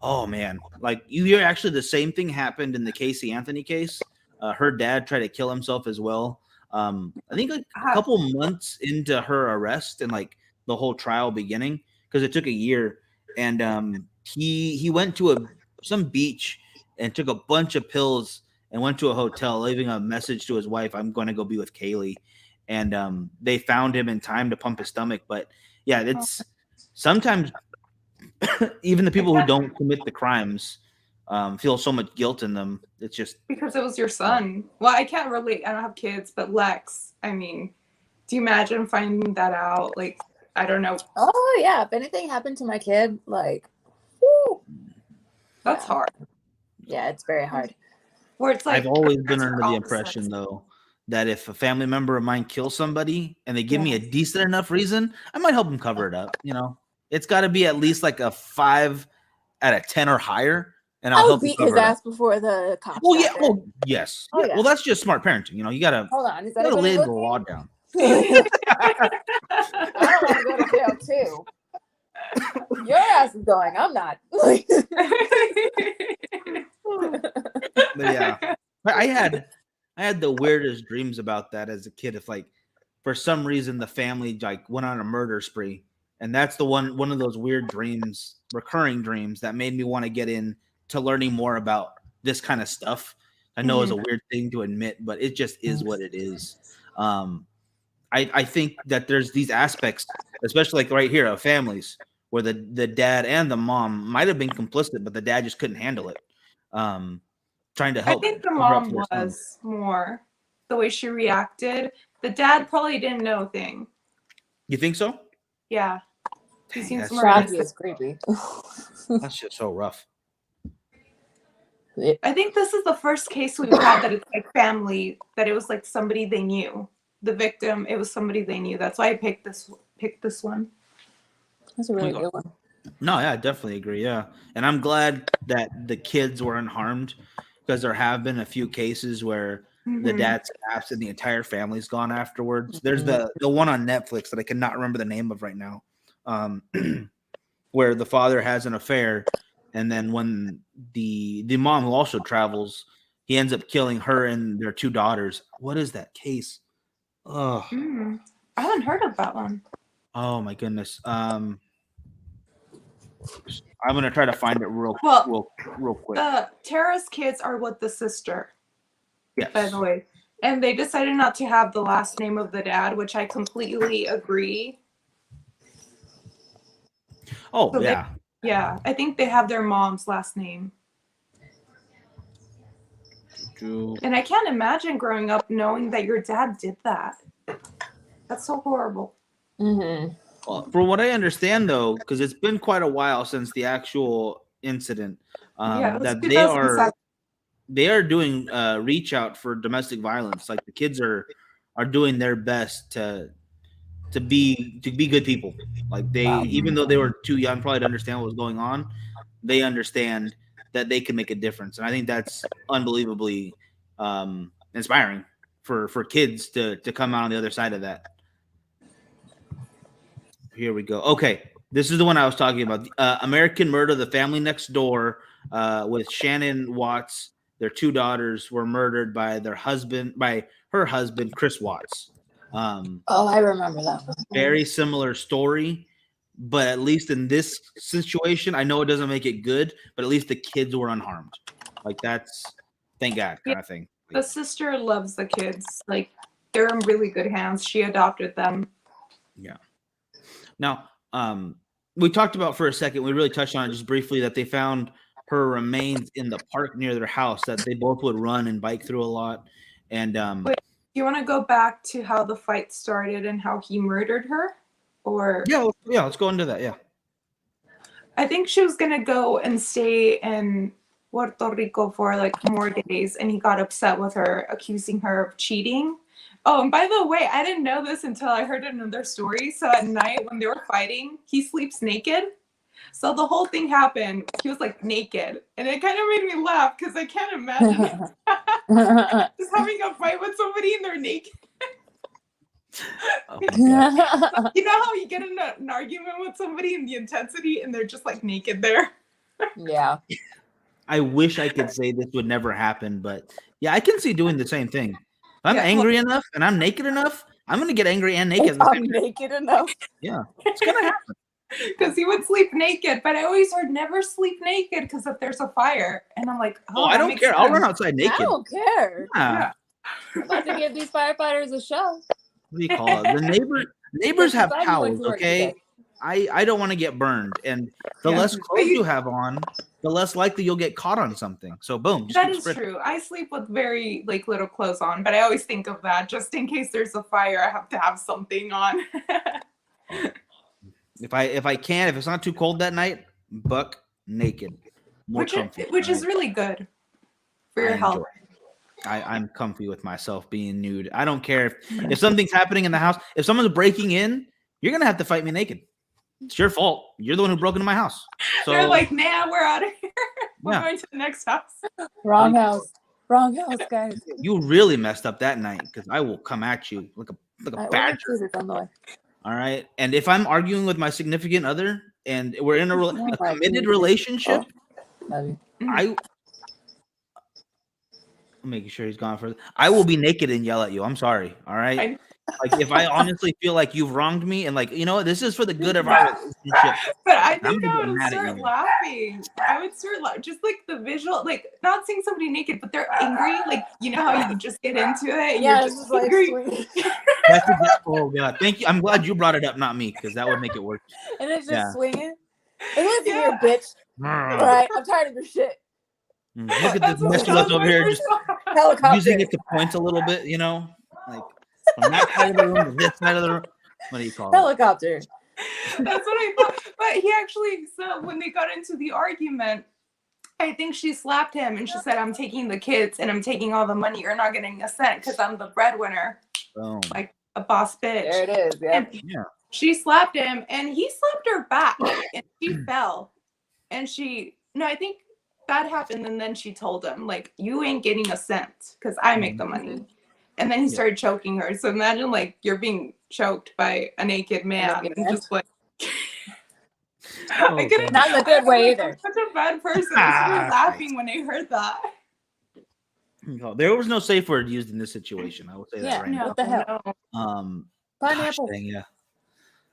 Speaker 9: oh man, like you hear actually the same thing happened in the Casey Anthony case. Her dad tried to kill himself as well. I think like a couple months into her arrest and like the whole trial beginning, because it took a year, and he went to some beach and took a bunch of pills and went to a hotel, leaving a message to his wife, "I'm going to go be with Kaylee." And they found him in time to pump his stomach. But yeah, it's sometimes even the people who don't commit the crimes feel so much guilt in them. It's just
Speaker 10: because it was your son. Well, I can't relate. I don't have kids, but Lex, I mean, do you imagine finding that out? Like, I don't know.
Speaker 11: Oh yeah, if anything happened to my kid, like, whoo,
Speaker 10: that's hard.
Speaker 11: Yeah, it's very hard.
Speaker 10: Where it's like,
Speaker 9: I've always been under the impression though that if a family member of mine kills somebody and they give me a decent enough reason, I might help them cover it up. You know, it's got to be at least like a 5 out of 10 or higher. And I'll help
Speaker 11: beat his ass before the cops.
Speaker 9: Well, yeah. Well, yes.
Speaker 11: Oh,
Speaker 9: yeah. Well, that's just smart parenting. You know, you gotta
Speaker 11: hold on. Is that
Speaker 9: lay the law down.
Speaker 11: I don't want to go to jail too. Your ass is going. I'm not.
Speaker 9: But yeah, I had the weirdest dreams about that as a kid. If like for some reason the family like went on a murder spree, and that's the one of those weird dreams, recurring dreams that made me want to get in to learning more about this kind of stuff. I know it's a weird thing to admit, but it just is what it is. I think that there's these aspects, especially like right here of families, where the dad and the mom might have been complicit, but the dad just couldn't handle it. Trying to help.
Speaker 10: I think the mom was more the way she reacted. The dad probably didn't know a thing.
Speaker 9: You think so?
Speaker 10: Yeah. He seems more
Speaker 11: creepy.
Speaker 9: That's just so rough.
Speaker 10: I think this is the first case we've had that it's like family, that it was like somebody they knew. The victim, it was somebody they knew. That's why I picked this one.
Speaker 11: That's a really good one.
Speaker 9: No, yeah, I definitely agree. Yeah. And I'm glad that the kids were unharmed, because there have been a few cases where the dad snaps and the entire family's gone afterwards. There's the one on Netflix that I cannot remember the name of right now, where the father has an affair and then when the mom who also travels, he ends up killing her and their 2 daughters. What is that case? Oh,
Speaker 10: I haven't heard of that one.
Speaker 9: oh my goodness. I'm gonna try to find it real quick.
Speaker 10: Tara's kids are with the sister.
Speaker 9: Yes.
Speaker 10: By the way, and they decided not to have the last name of the dad, which I completely agree.
Speaker 9: Oh,
Speaker 10: So
Speaker 9: yeah.
Speaker 10: Yeah, I think they have their mom's last name. And I can't imagine growing up knowing that your dad did that. That's so horrible.
Speaker 11: Mm-hmm.
Speaker 9: Well, from what I understand, though, because it's been quite a while since the actual incident, that they are doing reach out for domestic violence. Like the kids are doing their best to be good people. Like they, even though they were too young probably to understand what was going on, they understand that they can make a difference, and I think that's unbelievably inspiring for kids to come out on the other side of that. Here we go. Okay, this is the one I was talking about. American Murder: The Family Next Door, with Shannon Watts. Their 2 daughters were murdered by her husband, Chris Watts.
Speaker 11: I remember that one.
Speaker 9: Very similar story, but at least in this situation, I know it doesn't make it good, but at least the kids were unharmed. Like that's thank God kind of thing.
Speaker 10: The sister loves the kids. Like they're in really good hands. She adopted them.
Speaker 9: Yeah. Now, we talked about for a second, we really touched on it just briefly, that they found her remains in the park near their house, that they both would run and bike through a lot. And
Speaker 10: Wait, do you want to go back to how the fight started and how he murdered her? Or
Speaker 9: yeah, let's go into that. Yeah.
Speaker 10: I think she was gonna go and stay in Puerto Rico for like more days, and he got upset with her, accusing her of cheating. Oh, and by the way, I didn't know this until I heard another story. So at night when they were fighting, he sleeps naked. So the whole thing happened. He was like naked, and it kind of made me laugh because I can't imagine just having a fight with somebody and they're naked.
Speaker 9: Oh,
Speaker 10: you know how you get in an argument with somebody in the intensity and they're just like naked there?
Speaker 11: Yeah.
Speaker 9: I wish I could say this would never happen, but yeah, I can see doing the same thing. If I'm angry enough and I'm naked enough, I'm gonna get angry and naked.
Speaker 11: If I'm naked enough.
Speaker 9: Yeah, it's gonna happen.
Speaker 10: Because he would sleep naked, but I always heard never sleep naked because if there's a fire, and I'm like,
Speaker 9: oh, I don't care. I'll run outside naked.
Speaker 11: I don't care.
Speaker 9: Yeah.
Speaker 11: I'm about to give these firefighters a show.
Speaker 9: What do you call it? The neighbors have cows, okay? I don't want to get burned, and the less clothes you have on, the less likely you'll get caught on something. So boom.
Speaker 10: That is true. I sleep with very like little clothes on, but I always think of that just in case there's a fire. I have to have something on.
Speaker 9: If it's not too cold that night, buck naked,
Speaker 10: which is really good for your health.
Speaker 9: I'm comfy with myself being nude. I don't care if something's happening in the house. If someone's breaking in, you're gonna have to fight me naked. It's your fault. You're the one who broke into my house. So
Speaker 10: they're like, man, we're out of here. We're going to the next house.
Speaker 11: Wrong house, guys.
Speaker 9: You really messed up that night because I will come at you like a badger. All right. And if I'm arguing with my significant other and we're in a committed relationship, I'm making sure he's gone further. I will be naked and yell at you. I'm sorry. All right. Like if I honestly feel like you've wronged me and like, you know what, this is for the good of our relationship.
Speaker 10: But I think I would start laughing. I would start just like the visual, like not seeing somebody naked, but they're angry. Like, you know how you just get into it and you're just angry.
Speaker 9: That's exactly, oh God. Thank you. I'm glad you brought it up, not me, because that would make it worse.
Speaker 11: And it's just swinging. Hey, listen here, bitch. All right, I'm tired of your shit.
Speaker 9: Look at this Mr. Left over here just using it to point a little bit, you know? Like from that side of the room to this side of the room. What do you call it?
Speaker 11: Helicopter.
Speaker 10: That's what I thought. But he actually, so when they got into the argument, I think she slapped him and she said, I'm taking the kids and I'm taking all the money. You're not getting a cent because I'm the breadwinner.
Speaker 9: Boom.
Speaker 10: Like a boss bitch.
Speaker 11: There it is. Yeah.
Speaker 10: She slapped him and he slapped her back and she fell. And I think that happened. And then she told him, like, you ain't getting a cent because I make the money. And then he started choking her. So imagine like you're being choked by a naked man and just like I couldn't.
Speaker 11: Not in a good way either.
Speaker 10: I'm such a bad person. I started laughing when I heard that.
Speaker 9: No, there was no safe word used in this situation. I will say that right now.
Speaker 11: What the hell? Pineapple.
Speaker 9: Gosh, dang, yeah.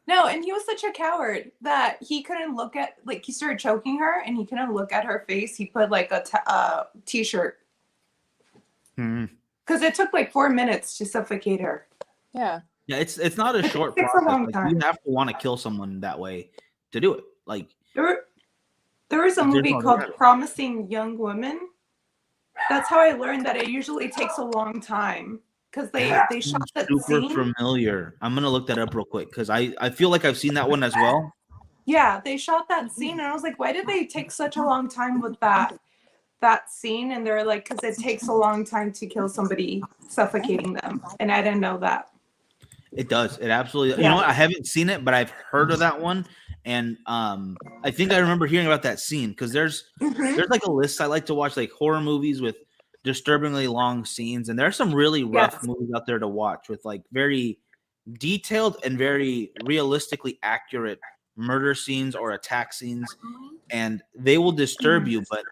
Speaker 10: No, and he was such a coward that he couldn't look at, like, he started choking her and he couldn't look at her face. He put like a t-shirt. Because it took like 4 minutes to suffocate her.
Speaker 11: Yeah.
Speaker 9: Yeah, it's not a short
Speaker 10: takes
Speaker 9: process.
Speaker 10: a long
Speaker 9: Like,
Speaker 10: time.
Speaker 9: you have to want to kill someone that way to do it. Like
Speaker 10: There was a
Speaker 9: There's
Speaker 10: movie
Speaker 9: no
Speaker 10: called
Speaker 9: other way.
Speaker 10: Promising Young Women. That's how I learned that it usually takes a long time. Because they shot that
Speaker 9: super
Speaker 10: scene.
Speaker 9: familiar. I'm gonna look that up real quick because I feel like I've seen that one as well.
Speaker 10: Yeah, they shot that scene, and I was like, why did they take such a long time with that scene? And they're like, because it takes a long time to kill somebody, suffocating them. And I didn't know that.
Speaker 9: It does. It absolutely. You know what? I haven't seen it, but I've heard of that one, and I think I remember hearing about that scene because there's like a list I like to watch, like horror movies with disturbingly long scenes, and there are some really rough movies out there to watch with like very detailed and very realistically accurate murder scenes or attack scenes, and they will disturb you. But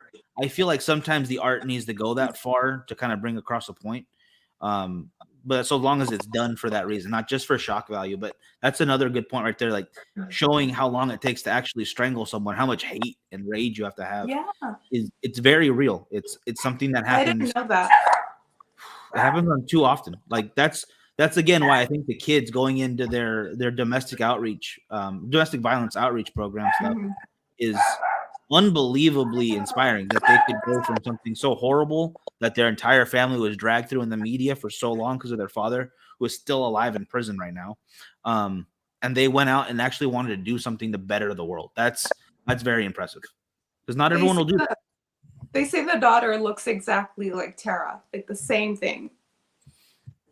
Speaker 9: I feel like sometimes the art needs to go that far to kind of bring across a point. But so long as it's done for that reason, not just for shock value. But that's another good point right there, like showing how long it takes to actually strangle someone, how much hate and rage you have to have.
Speaker 10: Yeah,
Speaker 9: it's very real. It's something that happens.
Speaker 10: I didn't know that.
Speaker 9: It happens on too often. Like that's again why I think the kids going into their domestic outreach, domestic violence outreach program stuff is unbelievably inspiring, that they could go from something so horrible that their entire family was dragged through in the media for so long because of their father, who is still alive in prison right now. And they went out and actually wanted to do something to better the world. That's very impressive because not everyone will do that.
Speaker 10: They say the daughter looks exactly like Tara, like the same thing.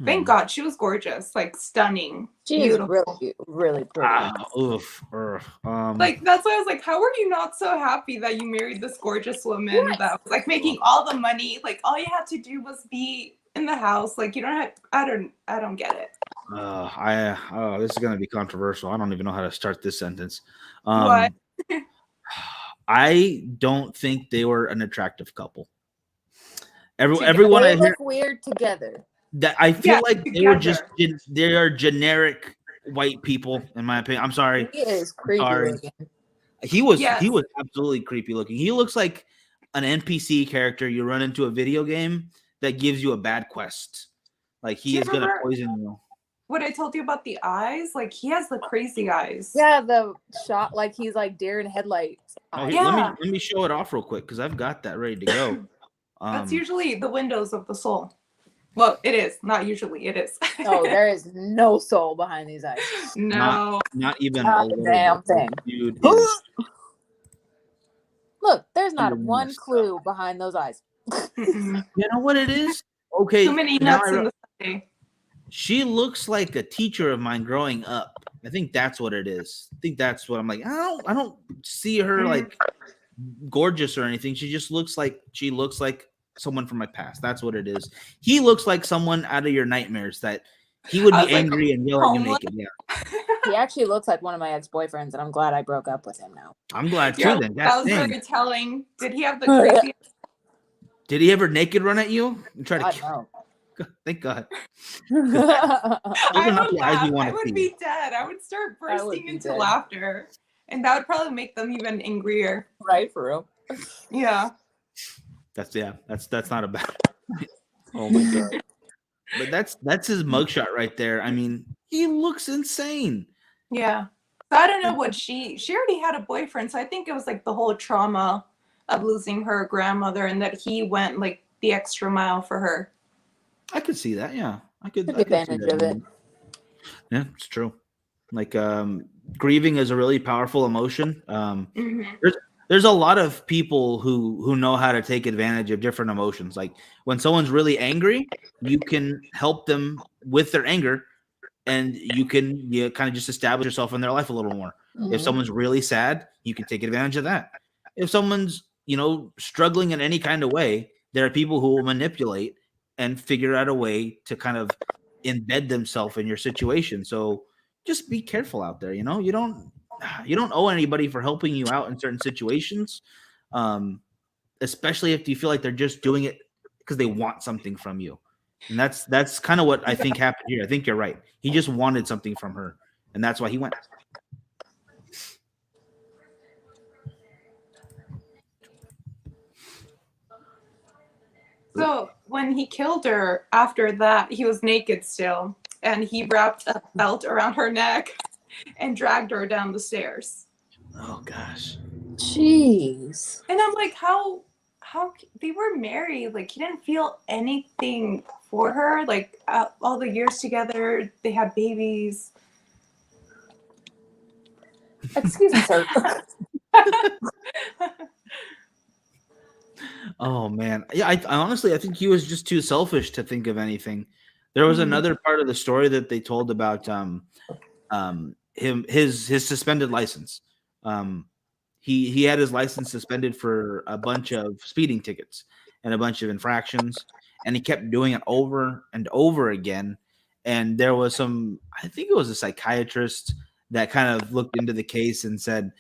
Speaker 10: Thank God, she was gorgeous, like stunning.
Speaker 11: She's really, really pretty.
Speaker 10: Like that's why I was like, how were you not so happy that you married this gorgeous woman that was like making all the money? Like all you had to do was be in the house. Like you don't have. I don't get it.
Speaker 9: This is gonna be controversial. I don't even know how to start this sentence.
Speaker 10: What?
Speaker 9: I don't think they were an attractive couple. Everyone
Speaker 11: they
Speaker 9: I hear
Speaker 11: look weird together.
Speaker 9: that I feel like they were just they are generic white people, in my opinion. I'm sorry.
Speaker 11: He is creepy looking.
Speaker 9: He was absolutely creepy looking. He looks like an NPC character you run into a video game that gives you a bad quest. Like he is gonna poison you.
Speaker 10: What I told you about the eyes, like he has the crazy eyes.
Speaker 11: Yeah, the shot like he's like deer in headlights.
Speaker 9: Let me show it off real quick because I've got that ready to go.
Speaker 10: That's usually the windows of the soul. Well, it is not usually. It is.
Speaker 11: Oh, there is no soul behind these eyes.
Speaker 10: No,
Speaker 9: not even
Speaker 11: a damn thing.
Speaker 9: Dude,
Speaker 11: look, there's not one clue behind those eyes.
Speaker 9: You know what it is? Okay,
Speaker 10: too many nuts in the Sunday.
Speaker 9: She looks like a teacher of mine growing up. I think that's what it is. I think that's what I'm like. I don't see her like gorgeous or anything. She just looks like someone from my past. That's what it is. He looks like someone out of your nightmares that he would be angry and yell at you naked. Yeah.
Speaker 11: He actually looks like one of my ex-boyfriends, and I'm glad I broke up with him now.
Speaker 9: I'm glad too. Then
Speaker 10: that was very telling. Did he have the crazy?
Speaker 9: Did he ever naked run at you and try to
Speaker 11: kill?
Speaker 9: Thank God.
Speaker 10: I would be dead. I would start bursting into laughter, and that would probably make them even angrier.
Speaker 11: Right, for real.
Speaker 10: Yeah.
Speaker 9: That's not a bad. Oh my God. But that's his mugshot right there. I mean, he looks insane.
Speaker 10: Yeah. So I don't know what she already had a boyfriend, so I think it was like the whole trauma of losing her grandmother, and that he went like the extra mile for her.
Speaker 9: I could see that. Yeah, I could
Speaker 11: take advantage of it.
Speaker 9: Yeah, it's true. Like grieving is a really powerful emotion. There's a lot of people who know how to take advantage of different emotions. Like when someone's really angry, you can help them with their anger, and you can kind of just establish yourself in their life a little more. If someone's really sad, you can take advantage of that. If someone's struggling in any kind of way, there are people who will manipulate and figure out a way to kind of embed themselves in your situation. So just be careful out there. You don't you don't owe anybody for helping you out in certain situations, especially if you feel like they're just doing it because they want something from you. And that's kind of what I think happened here. I think you're right. He just wanted something from her, and that's why he went.
Speaker 10: So when he killed her, after that, he was naked still, and he wrapped a belt around her neck and dragged her down the stairs.
Speaker 9: Oh gosh.
Speaker 11: Jeez.
Speaker 10: And I'm like, how they were married? Like, he didn't feel anything for her. Like, all the years together, they had babies.
Speaker 11: Excuse me, sir.
Speaker 9: Oh man, yeah. I honestly, I think he was just too selfish to think of anything. There was another part of the story that they told about his suspended license. He had his license suspended for a bunch of speeding tickets and a bunch of infractions, and he kept doing it over and over again. And there was I think it was a psychiatrist that kind of looked into the case and said,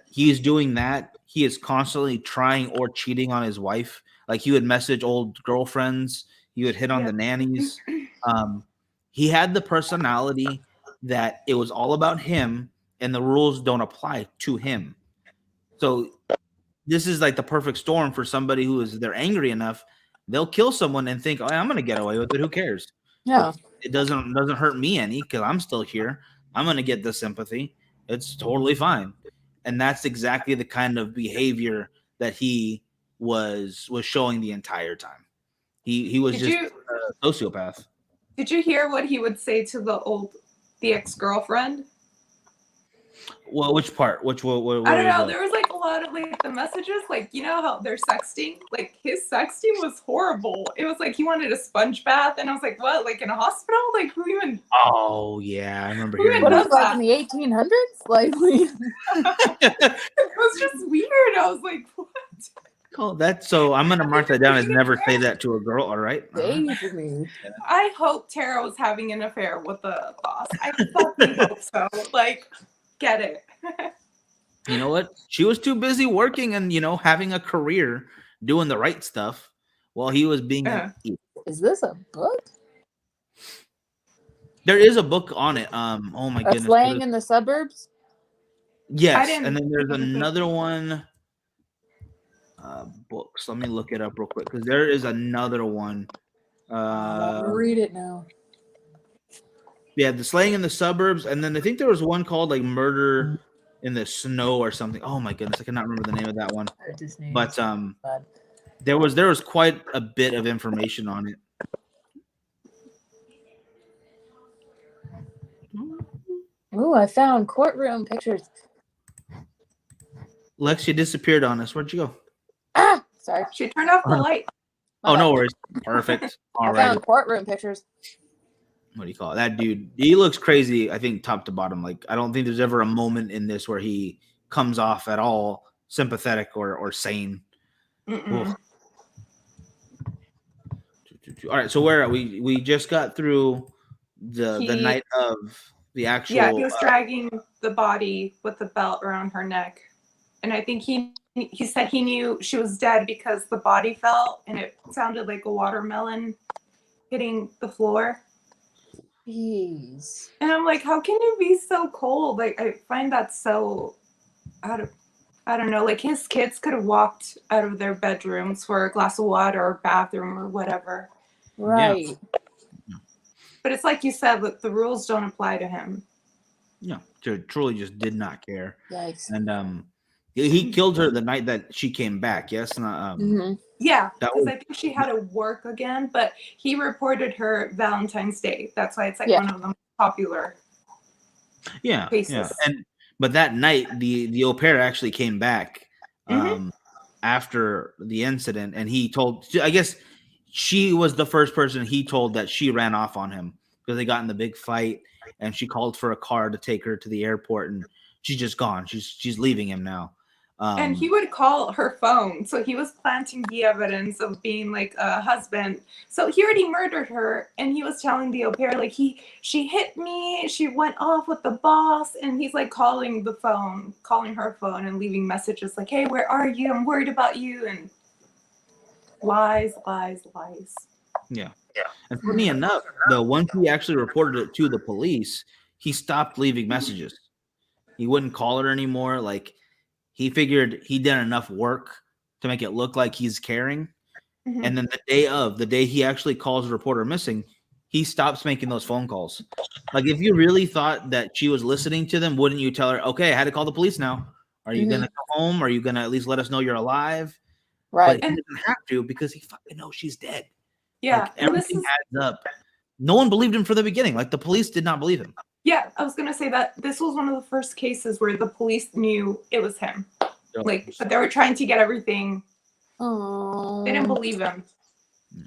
Speaker 9: he's doing that. He is constantly trying or cheating on his wife. Like, he would message old girlfriends. He would hit on the nannies. He had the personality that it was all about him and the rules don't apply to him. So this is like the perfect storm for somebody they're angry enough. They'll kill someone and think, oh, I'm going to get away with it. Who cares?
Speaker 11: Yeah.
Speaker 9: It doesn't hurt me any because I'm still here. I'm going to get the sympathy. It's totally fine. And that's exactly the kind of behavior that he was showing the entire time. He was a sociopath.
Speaker 10: Did you hear what he would say to the ex-girlfriend?
Speaker 9: Well, which part? What
Speaker 10: I don't know. There was like a lot of like the messages, like, you know how they're sexting? Like, his sexting was horrible. It was like he wanted a sponge bath, and I was like, what? Like, in a hospital? Like, who even?
Speaker 9: Oh yeah, I remember hearing
Speaker 11: What
Speaker 9: that.
Speaker 11: was like in the 1800s? Like,
Speaker 10: it was just weird. I was like, what?
Speaker 9: Oh, that's so. I'm gonna mark that down as never say that to a girl. All right.
Speaker 10: I hope Tara was having an affair with the boss. I fucking hope so. Like, get it.
Speaker 9: You know what? She was too busy working and having a career, doing the right stuff, while he was being.
Speaker 11: Is this a book?
Speaker 9: There is a book on it. Oh my goodness.
Speaker 11: Slaying in the Suburbs.
Speaker 9: Yes, and then there's another one. Books. Let me look it up real quick because there is another one.
Speaker 11: Read it now.
Speaker 9: Yeah, the Slaying in the Suburbs, and then I think there was one called like Murder in the Snow or something. Oh my goodness, I cannot remember the name of that one. But there was quite a bit of information on it.
Speaker 11: Ooh, I found courtroom pictures.
Speaker 9: Lex, you disappeared on us. Where'd you go?
Speaker 11: Ah, sorry.
Speaker 10: She turned off the light.
Speaker 9: Oh, no worries. Perfect. All
Speaker 11: I
Speaker 9: right.
Speaker 11: found courtroom pictures.
Speaker 9: What do you call it? That dude? He looks crazy. I think top to bottom. Like, I don't think there's ever a moment in this where he comes off at all sympathetic or sane. All right. So where are we? We just got through the night of the actual.
Speaker 10: Yeah, he was dragging the body with the belt around her neck, and I think he said he knew she was dead because the body fell and it sounded like a watermelon hitting the floor.
Speaker 11: Jeez.
Speaker 10: And I'm like, how can you be so cold? Like, I find that so I don't know. Like, his kids could have walked out of their bedrooms for a glass of water or bathroom or whatever.
Speaker 11: Right.
Speaker 9: Yeah.
Speaker 10: But it's like you said, look, the rules don't apply to him.
Speaker 9: No, truly just did not care.
Speaker 11: Yikes.
Speaker 9: And he killed her the night that she came back. Yes.
Speaker 10: Yeah, because I think she had to work again, but he reported her Valentine's Day. That's why it's like one of the most popular cases.
Speaker 9: Yeah. But that night, the au pair actually came back after the incident, and he told. I guess she was the first person he told that she ran off on him because they got in the big fight, and she called for a car to take her to the airport, and she's just gone. She's leaving him now.
Speaker 10: And he would call her phone. So he was planting the evidence of being like a husband. So he already murdered her. And he was telling the au pair, like, she hit me. She went off with the boss. And he's like calling her phone and leaving messages like, hey, where are you? I'm worried about you. And lies.
Speaker 9: Yeah. And funny enough, though, once he actually reported it to the police, he stopped leaving messages. He wouldn't call her anymore. Like, he figured he'd done enough work to make it look like he's caring.
Speaker 10: Mm-hmm.
Speaker 9: And then the day he actually calls the reporter missing, he stops making those phone calls. Like, if you really thought that she was listening to them, wouldn't you tell her, okay, I had to call the police now. Are you going to go home? Are you going to at least let us know you're alive?
Speaker 11: Right.
Speaker 9: But he doesn't have to because he fucking knows she's dead.
Speaker 10: Yeah.
Speaker 9: Like, everything adds up. No one believed him from the beginning. Like, the police did not believe him.
Speaker 10: Yeah, I was gonna say that this was one of the first cases where the police knew it was him.
Speaker 9: Yep.
Speaker 10: Like, but they were trying to get everything.
Speaker 11: Oh,
Speaker 10: they didn't believe him.
Speaker 9: Yeah.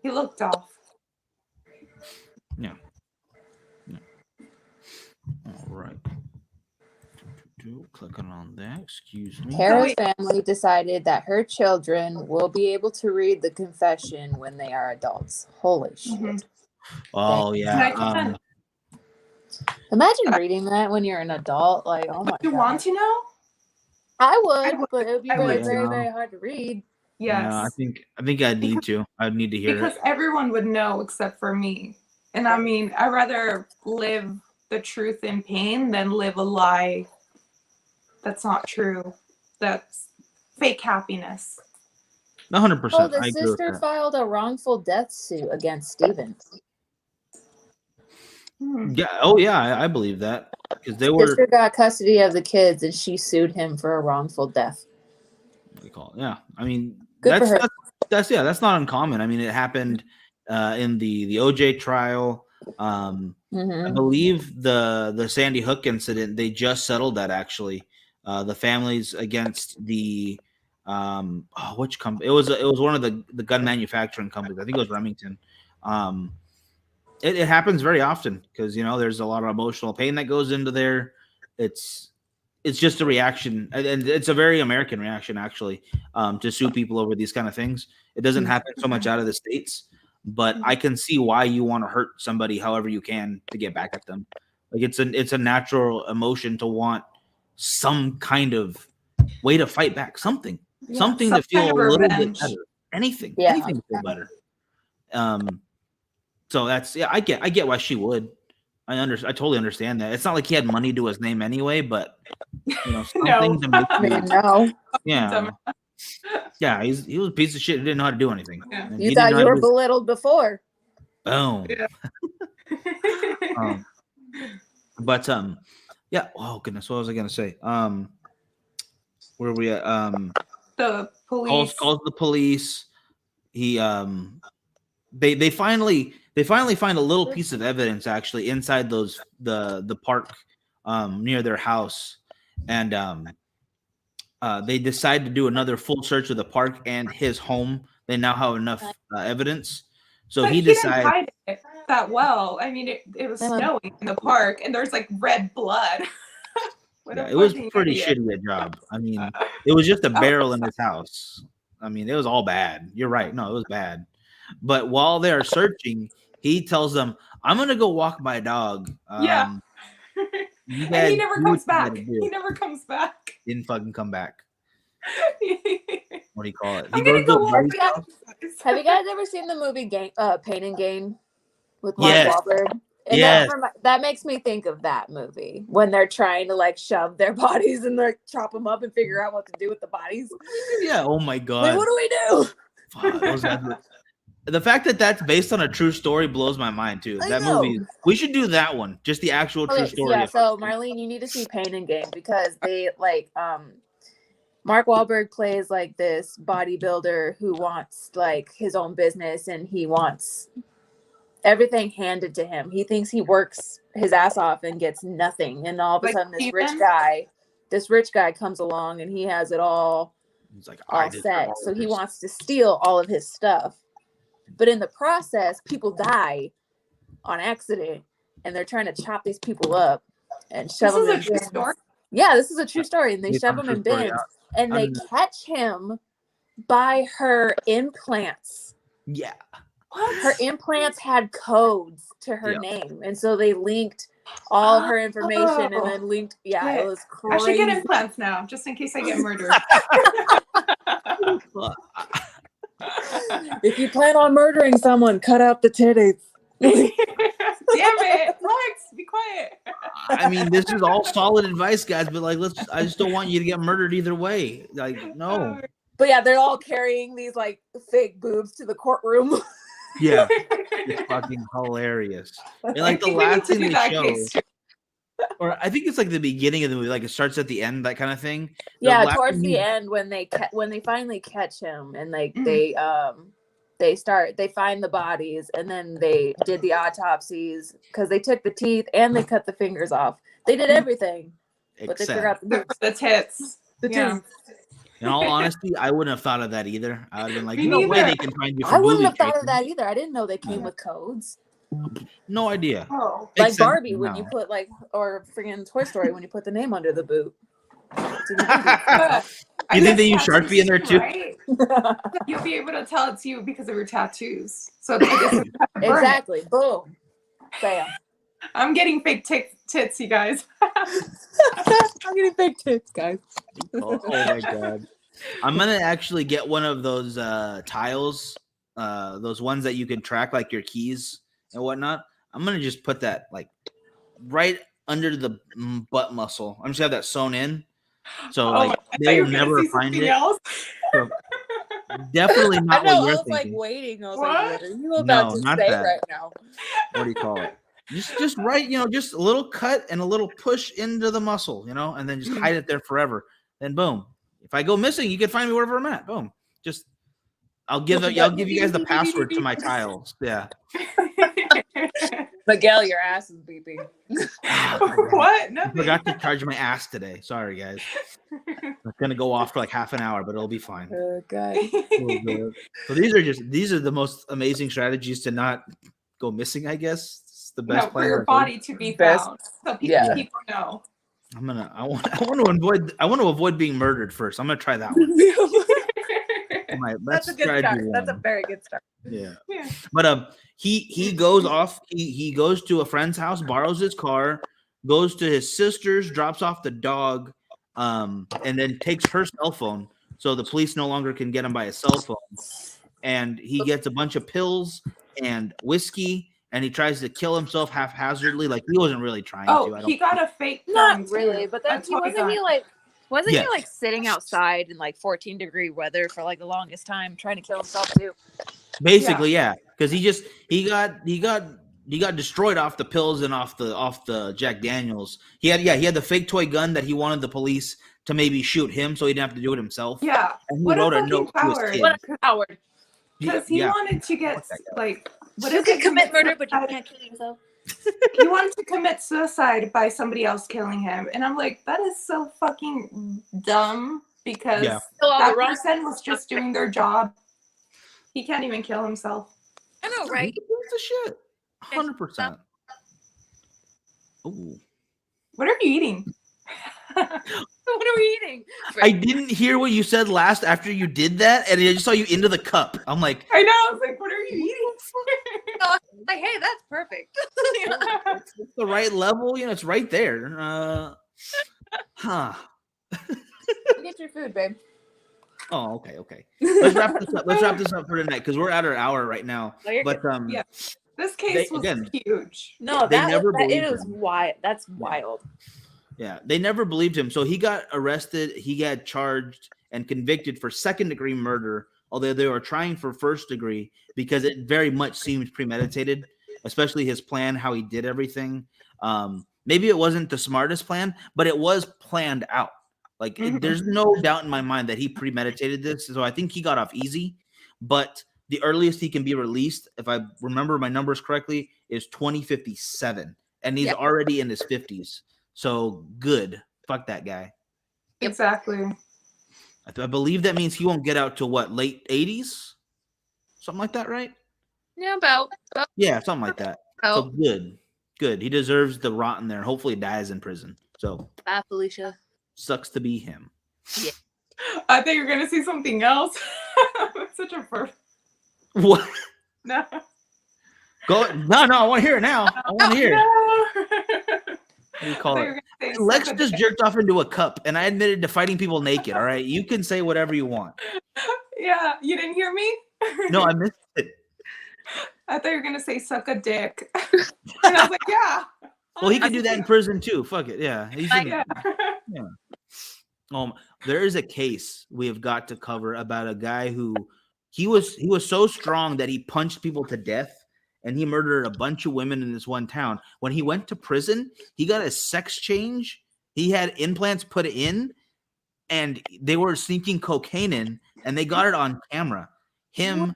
Speaker 10: He looked off.
Speaker 9: Yeah. All right. Clicking on that. Excuse me.
Speaker 11: Tara's family decided that her children will be able to read the confession when they are adults. Holy shit.
Speaker 10: Mm-hmm.
Speaker 9: Oh, yeah.
Speaker 11: Imagine reading that when you're an adult. Like, oh my god.
Speaker 10: You want to know?
Speaker 11: I would, but it would be very,
Speaker 9: would.
Speaker 11: very, very hard to read.
Speaker 10: Yes.
Speaker 9: Yeah, I think I'd need to. I'd need to hear
Speaker 10: because
Speaker 9: it.
Speaker 10: everyone would know except for me. And I mean, I'd rather live the truth in pain than live a lie that's not true. That's fake happiness.
Speaker 9: 100%.
Speaker 11: Oh, the sister filed a wrongful death suit against Steven.
Speaker 9: Yeah. Oh, yeah. I believe that because they were.
Speaker 11: Sister got custody of the kids, and she sued him for a wrongful death.
Speaker 9: What do you call it? Yeah. I mean,
Speaker 11: Good for her.
Speaker 9: that's not uncommon. I mean, it happened in the OJ trial. I believe the Sandy Hook incident. They just settled that actually. The families against the which company? It was one of the gun manufacturing companies. I think it was Remington. It happens very often because there's a lot of emotional pain that goes into there. It's just a reaction, and it's a very American reaction actually, to sue people over these kind of things. It doesn't happen so much out of the States, but I can see why you want to hurt somebody however you can to get back at them. Like it's a natural emotion to want some kind of way to fight back, something to feel a little bit better, anything to feel better. So that's I get why she would. I totally understand that. It's not like he had money to his name anyway, but something to make yeah, he was a piece of shit who didn't know how to do anything.
Speaker 11: Yeah. You thought you were belittled before.
Speaker 9: Boom. Yeah. But yeah. Oh goodness, what was I gonna say? Where are we at?
Speaker 10: The police
Speaker 9: calls the police. He they finally find a little piece of evidence actually inside the park near their house, and they decide to do another full search of the park and his home. They now have enough evidence, so he decides.
Speaker 10: Didn't hide it that well. I mean, it was snowing in the park, and there's like red blood.
Speaker 9: Yeah, it was pretty shitty a job. I mean, it was just a barrel in his house. I mean, it was all bad. You're right. No, it was bad. But while they're searching, he tells them, "I'm gonna go walk my dog."
Speaker 10: And he never comes back. He never comes back.
Speaker 9: Didn't fucking come back. What do you call it?
Speaker 11: Have you guys ever seen the movie Pain and Gain with Mark Wahlberg? And that makes me think of that movie when they're trying to like shove their bodies and like chop them up and figure out what to do with the bodies.
Speaker 9: Yeah. Oh my god.
Speaker 11: Like, what do we do?
Speaker 9: The fact that that's based on a true story blows my mind too. Movie, we should do that one. Just the actual true story.
Speaker 11: Yeah. So Marlene, you need to see Pain and Gain because they like Mark Wahlberg plays like this bodybuilder who wants like his own business and he wants everything handed to him. He thinks he works his ass off and gets nothing. And all of a sudden this rich guy comes along and he has it all, all set. So he wants to steal all of his stuff. But in the process, people die on accident and they're trying to chop these people up and shove them in bins. Story? Yeah, this is a true story. And they shove them in bins and they catch him by her implants.
Speaker 9: Yeah.
Speaker 11: Her implants had codes to her name, and so they linked all her information and then linked. Yeah, it was crazy.
Speaker 10: I should get implants now, just in case I get murdered.
Speaker 11: If you plan on murdering someone, cut out the titties.
Speaker 10: Damn it, Lex, be quiet.
Speaker 9: I mean, this is all solid advice, guys, but like, I just don't want you to get murdered either way. Like, no.
Speaker 11: But yeah, they're all carrying these like fake boobs to the courtroom.
Speaker 9: Yeah, it's fucking hilarious. And like the last thing they show, or I think it's like the beginning of the movie, like it starts at the end, that kind of thing.
Speaker 11: Yeah, towards the end when they finally catch him and like they find the bodies and then they did the autopsies because they took the teeth and they cut the fingers off. They did everything, but they forgot
Speaker 10: the tits.
Speaker 11: The tits.
Speaker 9: In all honesty, I wouldn't have thought of that either. I would have been like, no way they can find you.
Speaker 11: I wouldn't have thought of that either. I didn't know they came with codes.
Speaker 9: No idea.
Speaker 10: Oh.
Speaker 11: Like Barbie when you put like, or freaking Toy Story when you put the name under the boot.
Speaker 9: You think they use Sharpie in there too?
Speaker 10: Right? You'll be able to tell it's you because of your tattoos. So I guess
Speaker 11: exactly. Boom. Bam.
Speaker 10: I'm getting fake tits, you guys.
Speaker 11: I'm getting fake tits, guys.
Speaker 9: Oh my god. I'm gonna actually get one of those tiles, those ones that you can track like your keys and whatnot. I'm gonna just put that like right under the butt muscle. I'm just gonna have that sewn in, so like they'll never find it. So, definitely not what you're thinking.
Speaker 11: I was like waiting. I was like, what are you about to say right now?
Speaker 9: What do you call it? Just right, just a little cut and a little push into the muscle, and then just hide it there forever. Then boom. If I go missing, you can find me wherever I'm at. Boom. Just I'll give you guys the password to my tiles. Yeah.
Speaker 11: Miguel, your ass is beeping.
Speaker 10: What?
Speaker 9: I forgot to charge my ass today. Sorry, guys. It's gonna go off for like half an hour, but it'll be fine.
Speaker 11: Oh god.
Speaker 9: So these are the most amazing strategies to not go missing, I guess. It's the best
Speaker 10: for your body to be found. So people know.
Speaker 9: I want to avoid being murdered first. I'm gonna try that one.
Speaker 11: That's a good start. That's a very good start.
Speaker 9: Yeah. But he goes off. He goes to a friend's house, borrows his car, goes to his sister's, drops off the dog, and then takes her cell phone, so the police no longer can get him by his cell phone. And he gets a bunch of pills and whiskey. And he tries to kill himself haphazardly, like he wasn't really trying to.
Speaker 10: He got a fake gun.
Speaker 11: Not really, but then wasn't he like sitting outside in like 14-degree weather for like the longest time trying to kill himself too?
Speaker 9: Basically, yeah, because he got destroyed off the pills and off the Jack Daniels. He had the fake toy gun that he wanted the police to maybe shoot him, so he didn't have to do it himself.
Speaker 10: Yeah,
Speaker 9: and he wrote a note to his kid.
Speaker 11: What a coward!
Speaker 10: Because he wanted to get like.
Speaker 11: You can commit murder, but you can't kill yourself.
Speaker 10: He wanted to commit suicide by somebody else killing him. And I'm like, that is so fucking dumb because that person was just doing their job. He can't even kill himself.
Speaker 11: I know, right?
Speaker 9: It's a shit. 100%. Ooh.
Speaker 10: What are you eating?
Speaker 11: What are we eating?
Speaker 9: I didn't hear what you said last after you did that, and I just saw you into the cup. I'm like,
Speaker 10: I know. I was like, what are you eating?
Speaker 11: Like, hey, that's perfect.
Speaker 9: It's the right level, it's right there.
Speaker 11: Get your food, babe.
Speaker 9: Oh, okay. Let's wrap this up for tonight because we're at our hour right now. But
Speaker 10: this case was huge.
Speaker 11: No, it was wild. That's wild.
Speaker 9: Yeah, they never believed him. So he got arrested. He got charged and convicted for second-degree murder, although they were trying for first-degree because it very much seemed premeditated, especially his plan, how he did everything. Maybe it wasn't the smartest plan, but it was planned out. Like, there's no doubt in my mind that he premeditated this. So I think he got off easy. But the earliest he can be released, if I remember my numbers correctly, is 2057. And he's already in his 50s. So good. Fuck that guy.
Speaker 10: Exactly.
Speaker 9: I believe that means he won't get out to what, late 80s? Something like that, right?
Speaker 11: Yeah, about.
Speaker 9: Yeah, something like that. So good. He deserves the rot in there. Hopefully dies in prison. So
Speaker 11: bye, Felicia.
Speaker 9: Sucks to be him.
Speaker 11: Yeah.
Speaker 10: I thought you were gonna say something else. That's such a perfect.
Speaker 9: What?
Speaker 10: No.
Speaker 9: Go. No, I want to hear it now. I want to hear it.
Speaker 10: No.
Speaker 9: What do you call
Speaker 10: I thought
Speaker 9: it?
Speaker 10: you were gonna say
Speaker 9: Lex
Speaker 10: suck a
Speaker 9: just
Speaker 10: dick.
Speaker 9: jerked off into a cup, and I admitted to fighting people naked. All right, you can say whatever you want.
Speaker 10: Yeah, you didn't hear me?
Speaker 9: No, I missed it.
Speaker 10: I thought you were gonna say suck a dick. And I was like, yeah.
Speaker 9: Well, he can do that in prison too. Fuck it. Yeah. He should,
Speaker 10: Yeah.
Speaker 9: yeah. There is a case we have got to cover about a guy who he was so strong that he punched people to death and he murdered a bunch of women in this one town. When he went to prison, he got a sex change. He had implants put in, and they were sneaking cocaine in, and they got it on camera. Him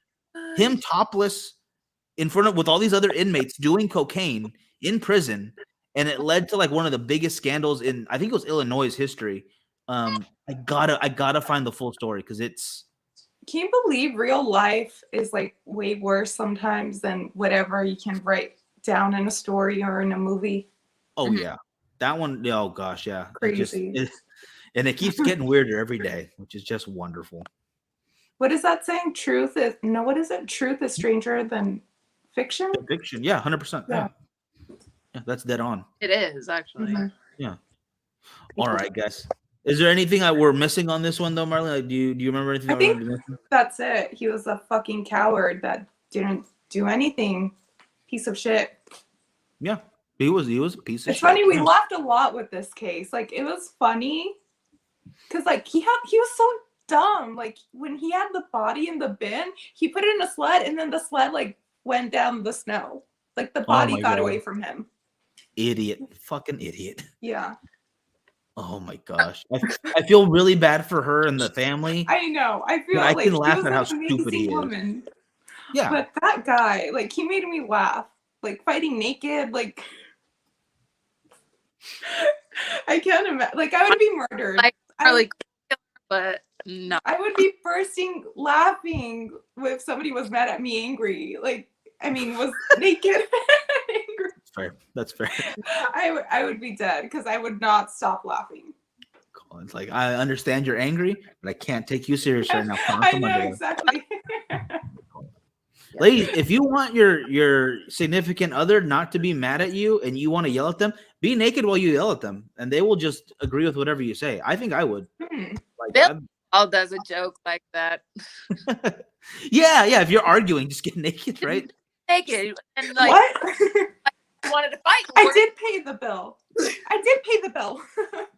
Speaker 9: topless in front of with all these other inmates doing cocaine in prison, and it led to like one of the biggest scandals in I think it was Illinois' history. I gotta find the full story because it's.
Speaker 10: Can you believe real life is like way worse sometimes than whatever you can write down in a story or in a movie?
Speaker 9: Oh yeah, that one. Oh gosh, yeah,
Speaker 10: Crazy.
Speaker 9: And it keeps getting weirder every day, which is just wonderful.
Speaker 10: What is that saying? Truth is no. What is it? Truth is stranger than fiction.
Speaker 9: Fiction, yeah, 100%. Yeah, that's dead on.
Speaker 11: It is actually.
Speaker 10: Mm-hmm.
Speaker 9: Yeah. All right, guys. Is there anything we're missing on this one though, Marlene? Like, do you remember anything?
Speaker 10: I think that's it. He was a fucking coward that didn't do anything. Piece of shit.
Speaker 9: Yeah, he was a piece of shit.
Speaker 10: It's funny. We laughed a lot with this case. Like it was funny because like he was so dumb. Like when he had the body in the bin, he put it in a sled, and then the sled like went down the snow. Like the body got away from him.
Speaker 9: Idiot, fucking idiot.
Speaker 10: Yeah.
Speaker 9: Oh my gosh, I feel really bad for her and the family.
Speaker 10: I know. I feel
Speaker 9: I
Speaker 10: like
Speaker 9: can laugh
Speaker 10: he was
Speaker 9: at how
Speaker 10: an
Speaker 9: stupid he
Speaker 10: amazing
Speaker 9: is.
Speaker 10: woman.
Speaker 9: Yeah.
Speaker 10: But that guy, like, he made me laugh. Like fighting naked, like I can't imagine. Like I would be murdered.
Speaker 11: But no.
Speaker 10: I would be bursting laughing if somebody was mad at me angry. Like, I mean, was naked.
Speaker 9: That's fair.
Speaker 10: I would be dead because I would not stop laughing.
Speaker 9: It's like I understand you're angry, but I can't take you seriously right now.
Speaker 10: I know exactly.
Speaker 9: Ladies, if you want your significant other not to be mad at you and you want to yell at them, be naked while you yell at them, and they will just agree with whatever you say. I think I would.
Speaker 11: Like, Bill all does a joke like that.
Speaker 9: Yeah. If you're arguing, just get naked, right?
Speaker 11: Naked and like
Speaker 10: what?
Speaker 11: Wanted to fight.
Speaker 10: I did pay the bill.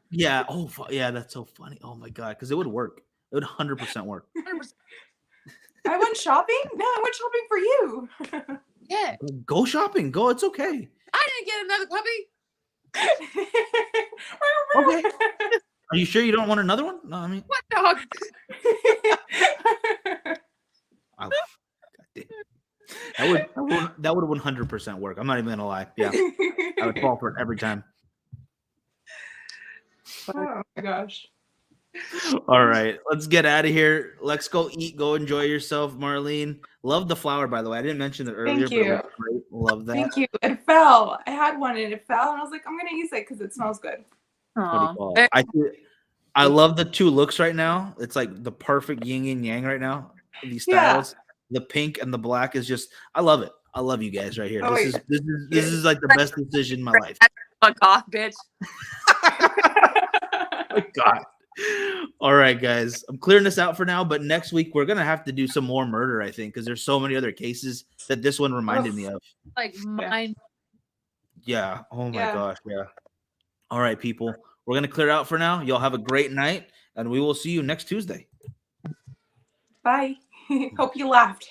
Speaker 9: Yeah. Oh, yeah. That's so funny. Oh my god, because it would work. It would 100% work.
Speaker 11: 100%.
Speaker 10: I went shopping. No, I went shopping for you.
Speaker 11: Yeah.
Speaker 9: Go shopping. Go. It's okay.
Speaker 11: I didn't get another puppy.
Speaker 9: Okay. Are you sure you don't want another one? No, I mean.
Speaker 11: What dog?
Speaker 9: Oh, that would 100% work. I'm not even gonna lie. Yeah, I would fall for it every time.
Speaker 10: Oh my gosh.
Speaker 9: All right, let's get out of here. Let's go eat. Go enjoy yourself, Marlene. Love the flower, by the way. I didn't mention it earlier.
Speaker 10: Thank you.
Speaker 9: But it was great. Love that.
Speaker 10: Thank you. It fell. I had one and it fell, and I was like, I'm gonna use it because it smells good.
Speaker 9: I love the two looks right now. It's like the perfect yin and yang right now. These styles, the pink and the black is just. I love it. I love you guys right here.
Speaker 10: Oh,
Speaker 9: this is like the best decision in my life.
Speaker 11: Fuck off, bitch.
Speaker 9: Oh God. All right, guys. I'm clearing this out for now, but next week we're gonna have to do some more murder, I think, because there's so many other cases that this one reminded me of.
Speaker 11: Like mine.
Speaker 9: Yeah. Oh my gosh. Yeah. All right, people. We're gonna clear out for now. Y'all have a great night, and we will see you next Tuesday.
Speaker 10: Bye. Hope you laughed.